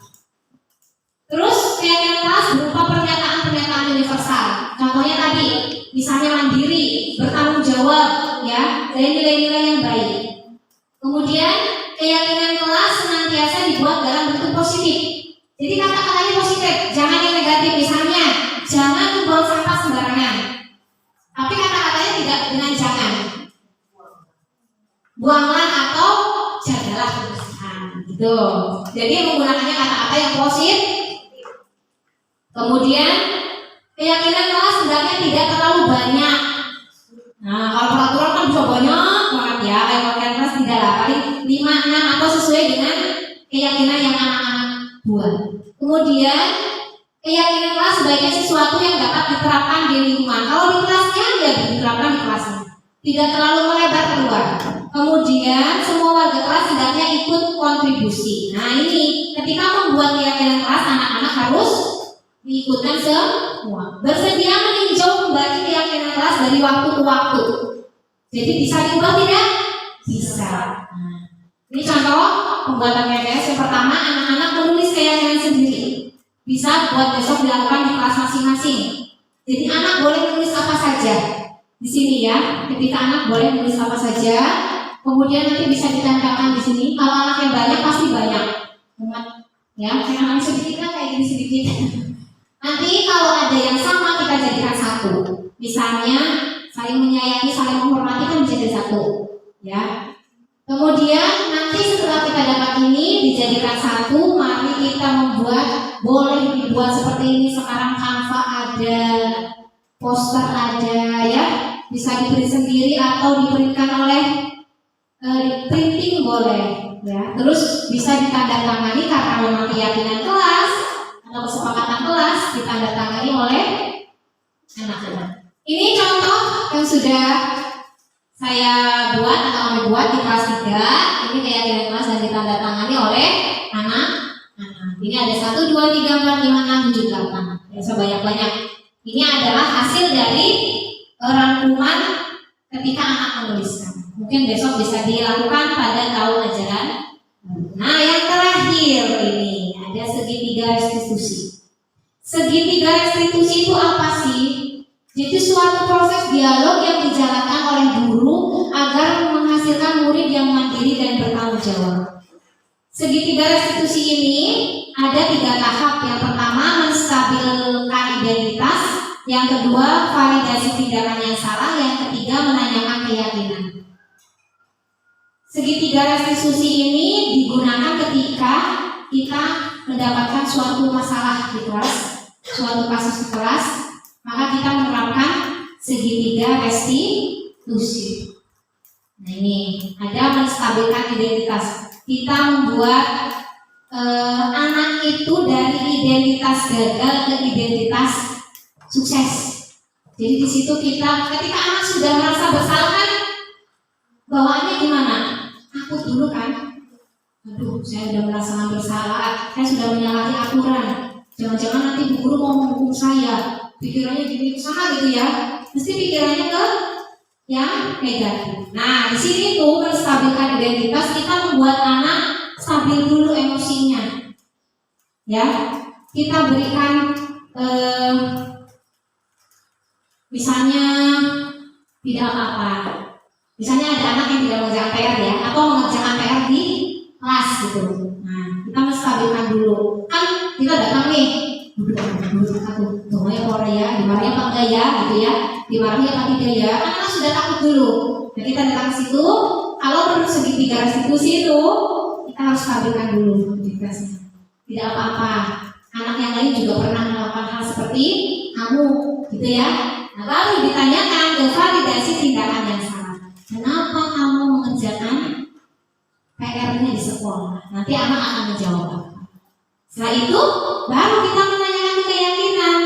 Terus keyakinan kelas berupa pernyataan-pernyataan universal. Contohnya tadi, misalnya mandiri, bertanggung jawab, ya, dari nilai-nilai yang baik. Kemudian keyakinan kelas senantiasa dibuat dalam bentuk positif. Jadi kata-katanya positif, jangan yang negatif. Misalnya, jangan membuang sampah sembarangan. Tapi kata-katanya tidak dengan jangan. Buanglah atau jagalah kebersihan. Gitu. Jadi menggunakannya kata-kata yang positif. Kemudian keyakinan kelas hendaknya tidak terlalu banyak. Nah, kalau peraturan kan bisa banyak banget ya. Kayak keyakinan kelas tidak lah, paling 5, 6 atau sesuai dengan keyakinan yang anak-anak buat. Kemudian keyakinan kelas sebaiknya sesuatu yang dapat diterapkan di lingkungan. Kalau di kelasnya ya diterapkan di kelasnya. Tidak terlalu melebar keluar. Kemudian semua warga kelas hendaknya ikut kontribusi. Nah ini ketika membuat keyakinan kelas anak-anak harus diikutkan semua. Bersedia meninjau kembali keyakinan kelas dari waktu ke waktu. Jadi bisa diubah tidak? Bisa. Nah, ini contoh pembuatan keyakinan. Yang pertama, anak-anak menulis keyakinan sendiri. Bisa buat besok dilakukan di kelas masing-masing. Jadi anak boleh menulis apa saja. Di sini ya, ketika anak boleh menulis apa saja. Kemudian nanti bisa ditempelkan di sini. Kalau anak yang banyak pasti banyak. Ya, karena anak sedikit kan kayak gini sedikit. Nanti kalau ada yang sama kita jadikan satu. Misalnya saling menyayangi, saling menghormati kan bisa jadi satu. Ya. Kemudian nanti setelah kita dapat ini dijadikan satu, mari kita membuat, boleh dibuat seperti ini. Sekarang Canva ada, poster ada ya. Bisa diberi sendiri atau diberikan oleh printing boleh ya. Terus bisa ditandatangani karena memang keyakinan kelas atau kesepakatan kelas ditandatangani oleh anak-anak. Ini contoh yang sudah saya buat atau kami buat di kelas 3. Ini keyakinan kelas dan ditandatangani oleh anak-anak. Ini ada 1, 2, 3, 4, 5, 6, 7, 8. Ya, sebanyak-banyak. Ini adalah hasil dari rangkuman ketika anak menuliskan. Mungkin besok bisa dilakukan pada tahun ajaran. Nah, yang terakhir ini ada segitiga restitusi. Segitiga restitusi itu apa sih? Jadi suatu proses dialog yang dijalankan oleh guru agar menghasilkan murid yang mandiri dan bertanggung jawab. Segitiga restitusi ini ada 3 tahap. Yang pertama menstabilkan identitas, yang kedua validasi tindakan yang salah, yang ketiga menanyakan keyakinan. Segitiga restitusi ini digunakan ketika kita mendapatkan suatu masalah di kelas, suatu kasus di kelas, maka kita menerapkan segitiga restitusi. Nah ini ada menstabilkan identitas. Kita membuat anak itu dari identitas gagal ke identitas sukses. Jadi di situ kita, ketika anak sudah merasa bersalah kan, bawaannya gimana? Aku dulu kan, aduh saya sudah merasa bersalah, saya sudah menyalahi aturan. Jangan-jangan nanti bu guru mau menghukum saya. Pikirannya gini sama gitu ya. Mesti pikirannya ke yang negatif. Nah, di sini tuh menstabilkan identitas, kita membuat anak stabil dulu emosinya. ya kita berikan misalnya tidak apa-apa. Misalnya ada anak yang tidak mengerjakan PR ya, atau mengerjakan PR di kelas gitu. Nah, kita mesti stabilkan dulu. Kan kita datang nih, ya Korea, dimarahin apa enggak ya, gitu ya, dimarahin apa tidak ya, kan anak sudah takut dulu. Nah, kita datang ke situ, kalau menurut segitiga restitusi itu, kita harus stabilkan dulu aktivitasnya. Tidak apa-apa, anak yang lain juga pernah melakukan hal seperti kamu, gitu ya. Nah, lalu ditanyakan ke validasi tindakan yang salah. Kenapa kamu mengerjakan PR-nya di sekolah? Nanti anak akan menjawab apa. Setelah itu, baru kita menanyakan keyakinan.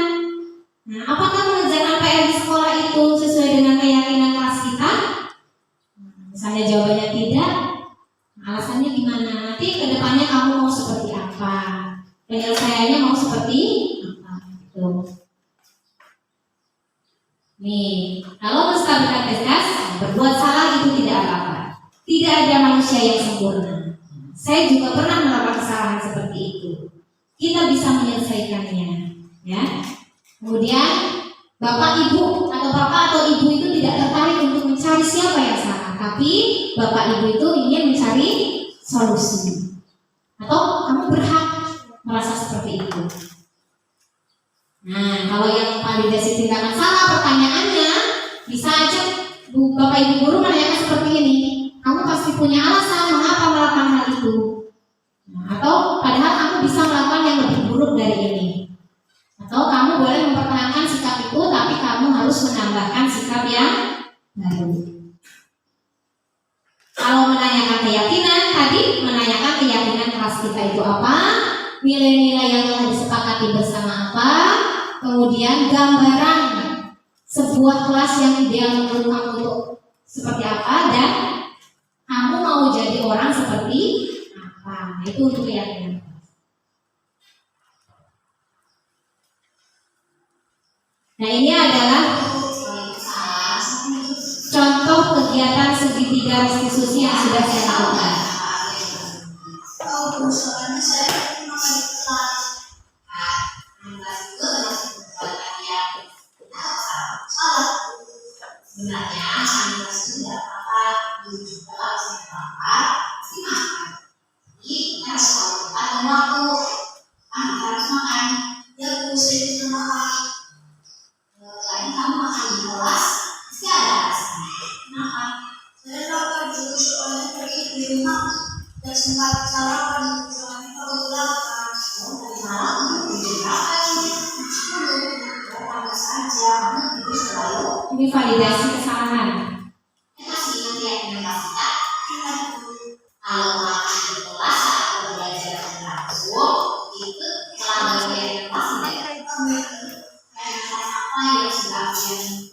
Nah, apakah mengerjakan PR di sekolah itu sesuai dengan keyakinan kelas kita? Misalnya jawabannya tidak, alasannya gimana? Nanti kedepannya kamu mau seperti apa? Penyelesaiannya mau seperti apa? Gitu. Nih, kalau menstabilkan tegas, berbuat salah itu tidak apa-apa. Tidak ada manusia yang sempurna. Saya juga pernah melakukan kesalahan seperti itu. Kita bisa menyelesaikannya, ya. Kemudian, bapak ibu atau ibu itu tidak tertarik untuk mencari siapa yang salah, tapi bapak ibu itu ingin mencari solusi. Atau kamu berhak merasa seperti itu. Nah, kalau yang validasi tindakan salah pertanyaannya, bisa aja bapak ibu guru menanyakan seperti ini. Kamu pasti punya alasan mengapa melakukan hal itu. Nah, atau padahal kamu bisa melakukan yang lebih buruk dari ini. Atau kamu boleh mempertahankan sikap itu, tapi kamu harus menambahkan sikap yang baru. Kalau menanyakan keyakinan, tadi menanyakan keyakinan kelas kita itu apa, nilai-nilai yang telah disepakati bersama apa, kemudian gambaran sebuah kelas yang ideal menurut kamu itu seperti apa, dan kamu mau jadi orang seperti apa. Itu untuk keyakinan. Nah, ini adalah contoh kegiatan segitiga restitusi yang sudah saya lakukan. Ini validasi kesalahan.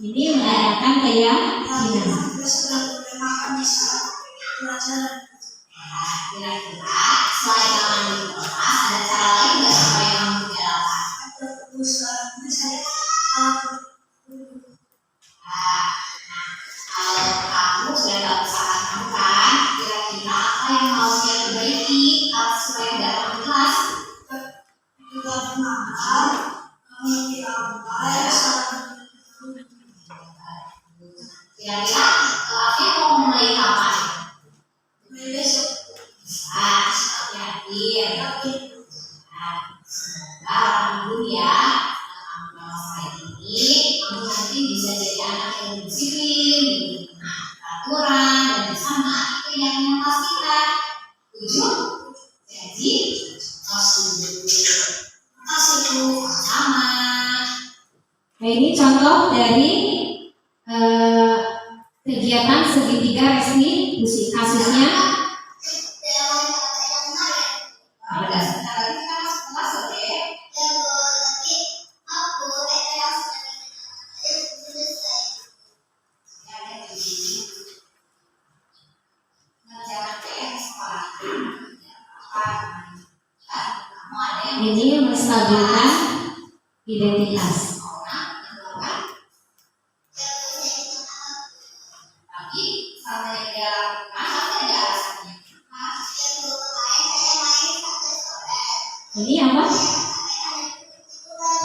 Ini menanyakan keyakinan. Kira-kira selain kamu di kelas, ada cara lain nggak supaya kamu tidak kalau kamu sudah tahu kesalahan kamu kan, kira-kira apa yang mau dia perbaiki supaya tidak kamu kelas? Kira-kira kelasnya mau mulai kapan? Semoga dulu ya, kamu saat ini kamu nanti bisa jadi anak yang disiplin, aturan dan bisa menaati yang kelas kita. Tujuh, jadi kasih sama. Nah, ini contoh dari kegiatan segitiga restitusi. Kasusnya ini menstabilkan identitas. Ini apa?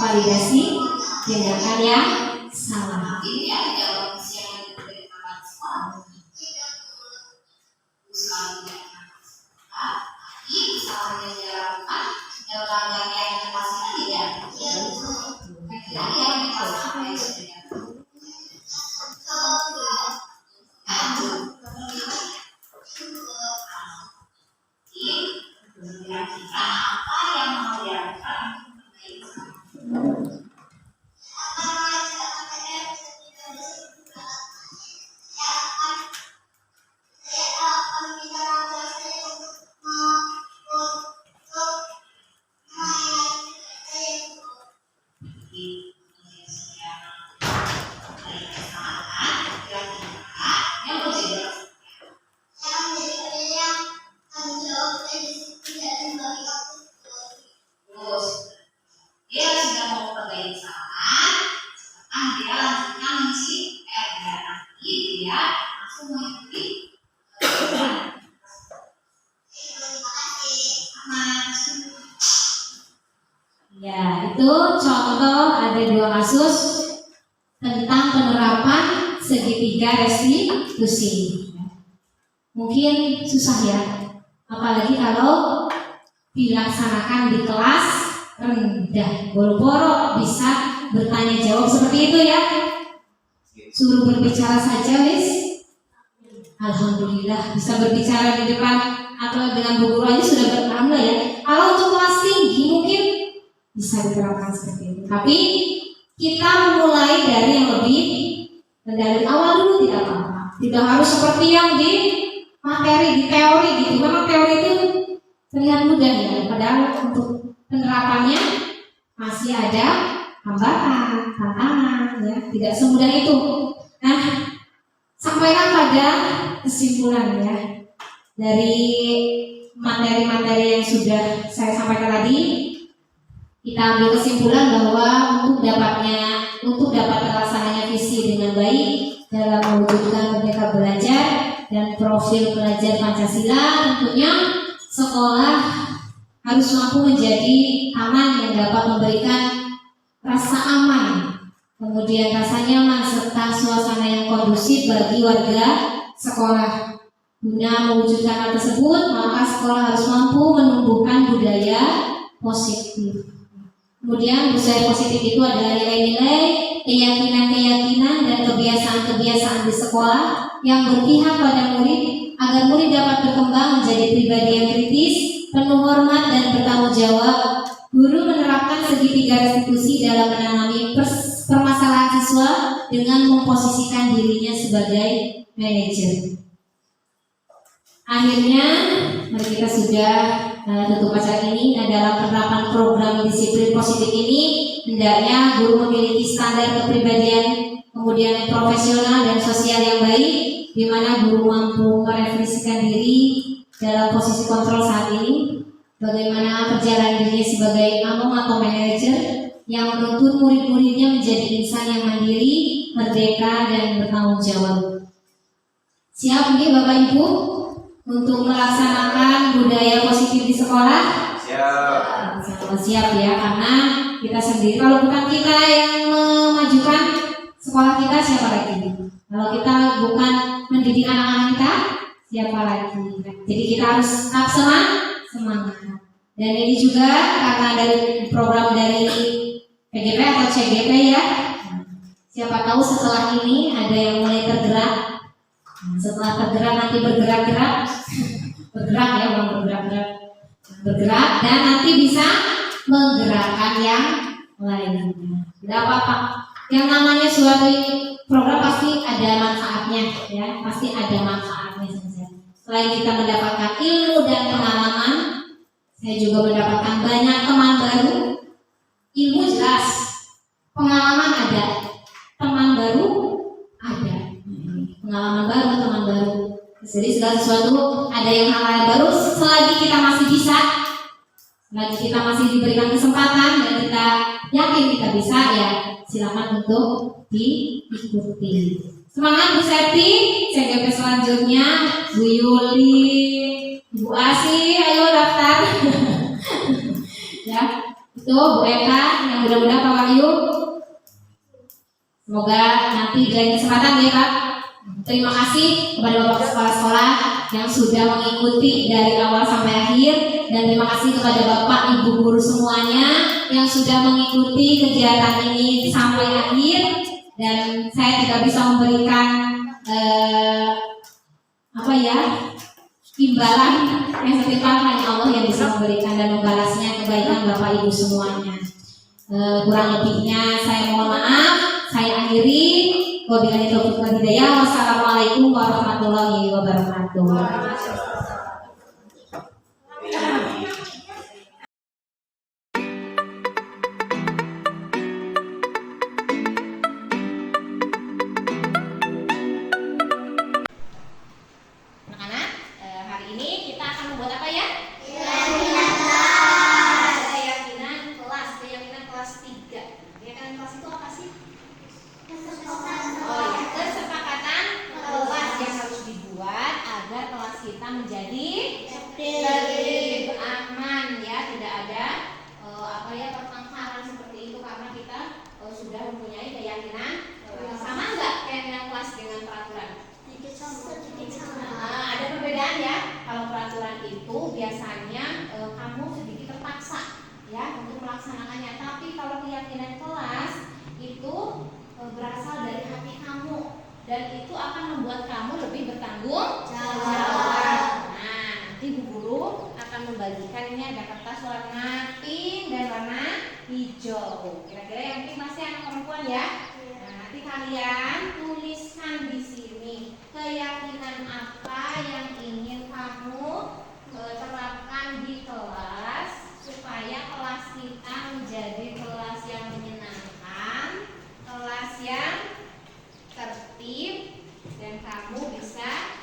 Validasi tindakan yang salah. Ini ya dalam yang dari sekolah. Kesalahan yang dilakukan dalam yang dipastikan tidak. Lagi yang dipastikan apa yang mau dilakukan? Dia sudah mau perbaiki kesalahan, dia lanjutkan misi nanti dia langsung mengikuti. Ya, itu contoh ada 2 kasus tentang penerapan segitiga restitusi. Mungkin susah ya, apalagi kalau dilaksanakan di kelas rendah. Boro-boro bisa bertanya jawab seperti itu ya. Suruh berbicara saja wis. Alhamdulillah bisa berbicara di depan atau dengan bu guru aja sudah bertambah ya. Kalau untuk kelas tinggi mungkin bisa diterapkan seperti itu. Tapi kita memulai dari yang lebih dari awal dulu tidak apa-apa. Tidak harus seperti yang di materi, di teori gitu. Memang teori itu terlihat mudah ya. Padahal untuk penerapannya masih ada hambatan, tantangan ya. Tidak semudah itu. Nah, sampaikan pada kesimpulan ya dari materi-materi yang sudah saya sampaikan tadi. Kita ambil kesimpulan bahwa untuk dapat terlaksananya visi dengan baik dalam mewujudkan Merdeka Belajar dan profil pelajar Pancasila, tentunya sekolah harus mampu menjadi taman yang dapat memberikan rasa aman, kemudian rasa nyaman serta suasana yang kondusif bagi warga sekolah. Guna mewujudkan hal tersebut, maka sekolah harus mampu menumbuhkan budaya positif. Kemudian budaya positif itu adalah nilai-nilai, keyakinan-keyakinan dan kebiasaan-kebiasaan di sekolah yang berpihak pada murid agar murid dapat berkembang menjadi pribadi yang kritis, penuh hormat dan bertanggung jawab. Guru menerapkan segitiga restitusi dalam menangani permasalahan siswa dengan memposisikan dirinya sebagai manajer. Akhirnya, mari kita sudah tutup acara ini adalah penerapan program disiplin positif ini. Hendaknya guru memiliki standar kepribadian, kemudian profesional dan sosial yang baik, di mana guru mampu merefleksikan diri dalam posisi kontrol saat ini. Bagaimana perjalanan dirinya sebagai among atau manajer yang menuntun murid-muridnya menjadi insan yang mandiri, merdeka dan bertanggung jawab. Siap nih Bapak Ibu untuk melaksanakan budaya positif di sekolah? Siap. Siap ya, karena kita sendiri. Kalau bukan kita yang memajukan sekolah kita, siapa lagi? Kalau kita bukan mendidik anak-anak kita, siapa lagi? Jadi kita harus tetap semangat. Dan ini juga karena dari program dari PGP atau CGP ya. Siapa tahu setelah ini ada yang mulai tergerak. Setelah tergerak nanti bergerak-gerak ya, bang, bergerak dan nanti bisa menggerakkan yang lainnya. Tidak apa-apa. Yang namanya suatu program pasti ada manfaatnya ya, pasti ada manfaatnya saja. Selain kita mendapatkan ilmu dan pengalaman, saya juga mendapatkan banyak teman baru. Ilmu jelas, pengalaman ada, teman baru ada. Pengalaman baru, teman baru. Jadi segala sesuatu ada yang hal baru selagi kita masih bisa, selagi kita masih diberikan kesempatan dan kita yakin kita bisa, ya silakan untuk diikuti. Semangat Bu Septi, CGP selanjutnya Bu Yuli, Bu Asi, ayo daftar. Tuh, Bu Eka, yang muda-muda Pak Wahyu. Semoga nanti di lain kesempatan ya Pak. Terima kasih kepada Bapak Kepala Sekolah yang sudah mengikuti dari awal sampai akhir, dan terima kasih kepada Bapak Ibu guru semuanya yang sudah mengikuti kegiatan ini sampai akhir. Dan saya tidak bisa memberikan imbalan yang setimpal, hanya Allah yang bisa memberikan dan membalasnya kebaikan Bapak Ibu semuanya. Kurang lebihnya saya mohon maaf. Saya akhiri. Wabillahi taufiq wal hidayah. Wassalamualaikum warahmatullahi wabarakatuh. Anak-anak, hari ini kita akan membuat apa ya? Keyakinan kelas 3. Keyakinan kelas itu apa sih? Oh ya, kesepakatan kelas yang harus dibuat agar kelas kita menjadi tertib, aman ya, tidak ada pertengkaran seperti itu, karena kita sudah mempunyai keyakinan. Sama nggak keyakinan kelas dengan peraturan? Ada perbedaan ya. Kalau peraturan itu biasanya kamu sedikit terpaksa ya untuk melaksanakannya, tapi kalau keyakinan kelas itu berasal dari hati kamu, dan itu akan membuat kamu lebih bertanggung jawab. Nah, nanti Bu Guru akan membagikan, ini ada kertas warna pink dan warna hijau. Kira-kira yang pink pasti anak perempuan ya. Nah, nanti kalian tuliskan di sini keyakinan apa yang ingin kamu terapkan di kelas supaya kelas kita menjadi kelas yang menyenangkan, kelas yang tertib, dan kamu bisa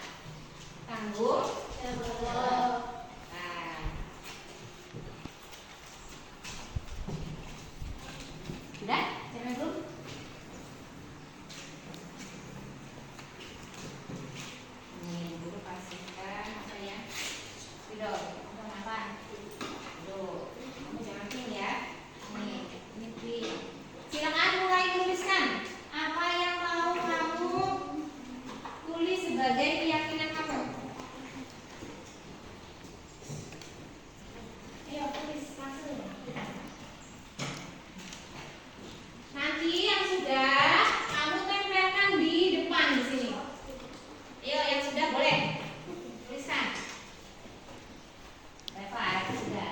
tanggung jawab. Nah, sudah? Jangan belum? Ini guru pastikan apa ya? Video, apa? Tuh, kamu jangan ping ya. Ini ping. Silakan mulai tuliskan apa yang mau kamu tulis sebagai keyakinan kamu. Ayo tulis langsung. Nanti yang sudah kamu tempelkan di depan di sini. Ayo yang sudah boleh tuliskan. Bapak itu sudah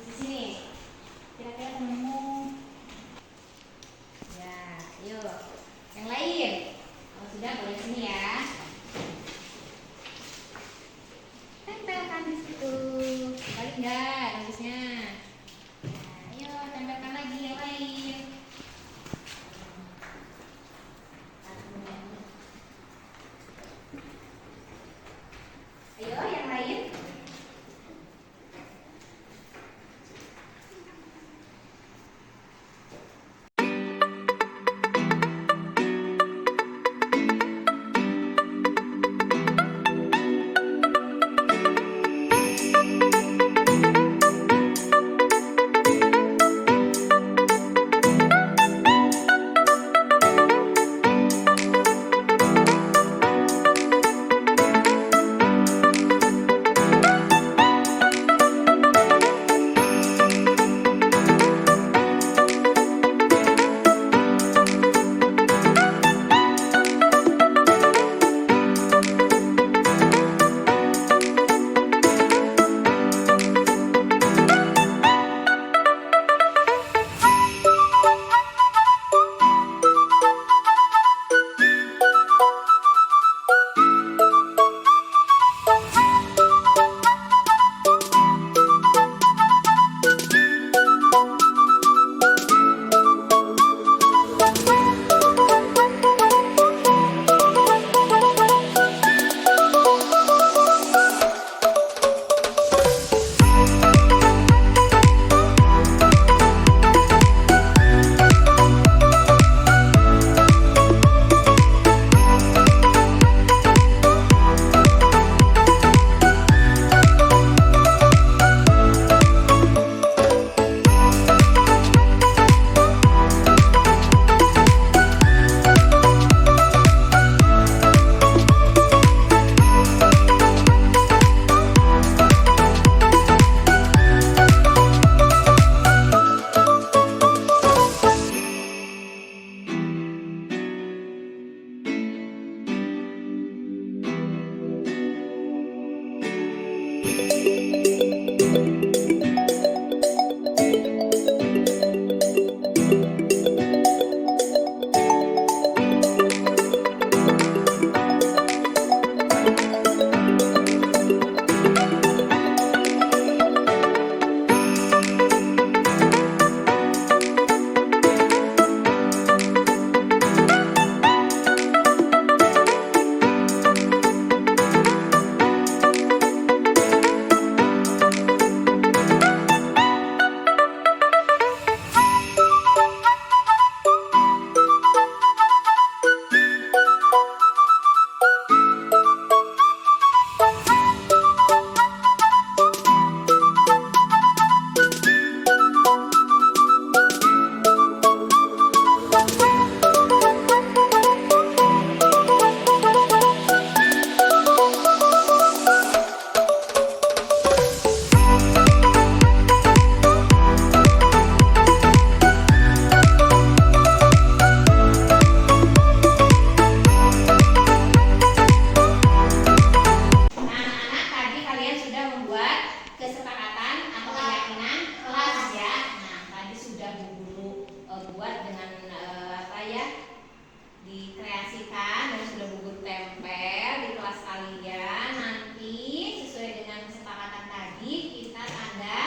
di sini. Kira-kira temenmu. Ya, yuk. Yang lain. Kalau sudah boleh sini ya. Tempelkan di situ. Balik enggak nulisnya? Nah, ayo tempelkan lagi yang lain. Ayo yang lain. Anak-anak, tadi kalian sudah membuat kesepakatan atau keyakinan kelas ya. Nah, tadi sudah Bu Guru buat dengan apa ya? Dikreasikan dan sudah Bu Guru tempel di kelas kalian. Nanti sesuai dengan kesepakatan tadi kita tanda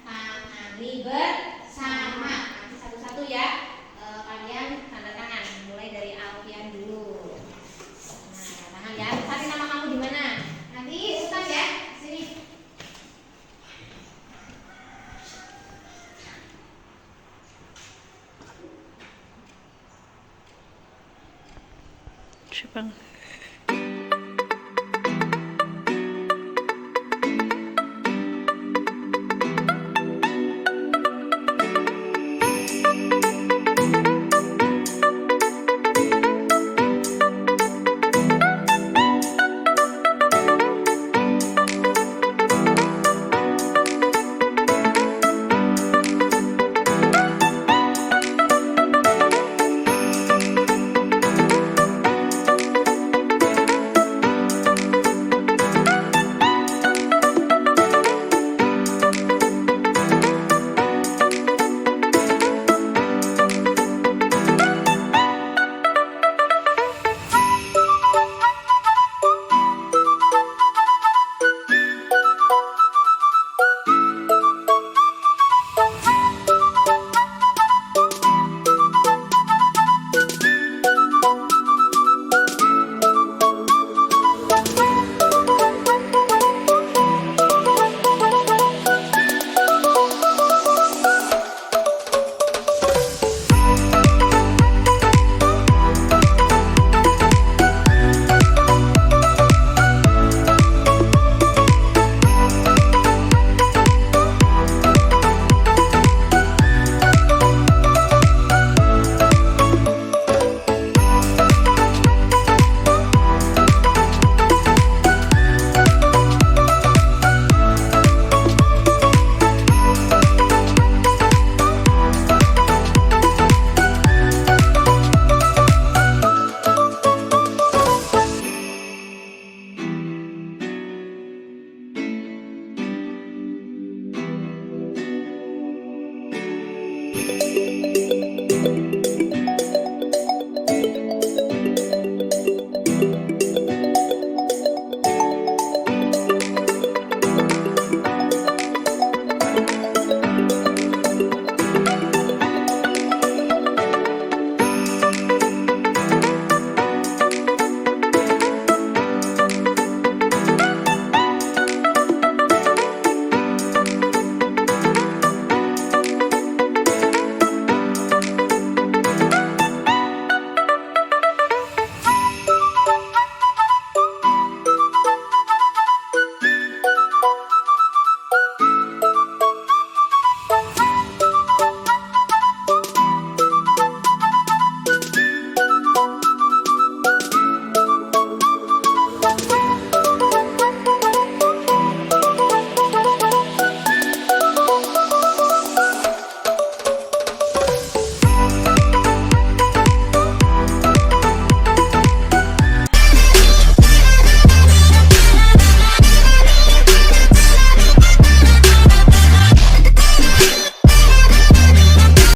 tangani bersama. Nanti satu-satu ya. Kalian tanda tangan. Mulai dari Alfian dulu. Nah, tangan ya. Cari nama kamu di mana? Nanti Ustaz ya, sini. Siapa?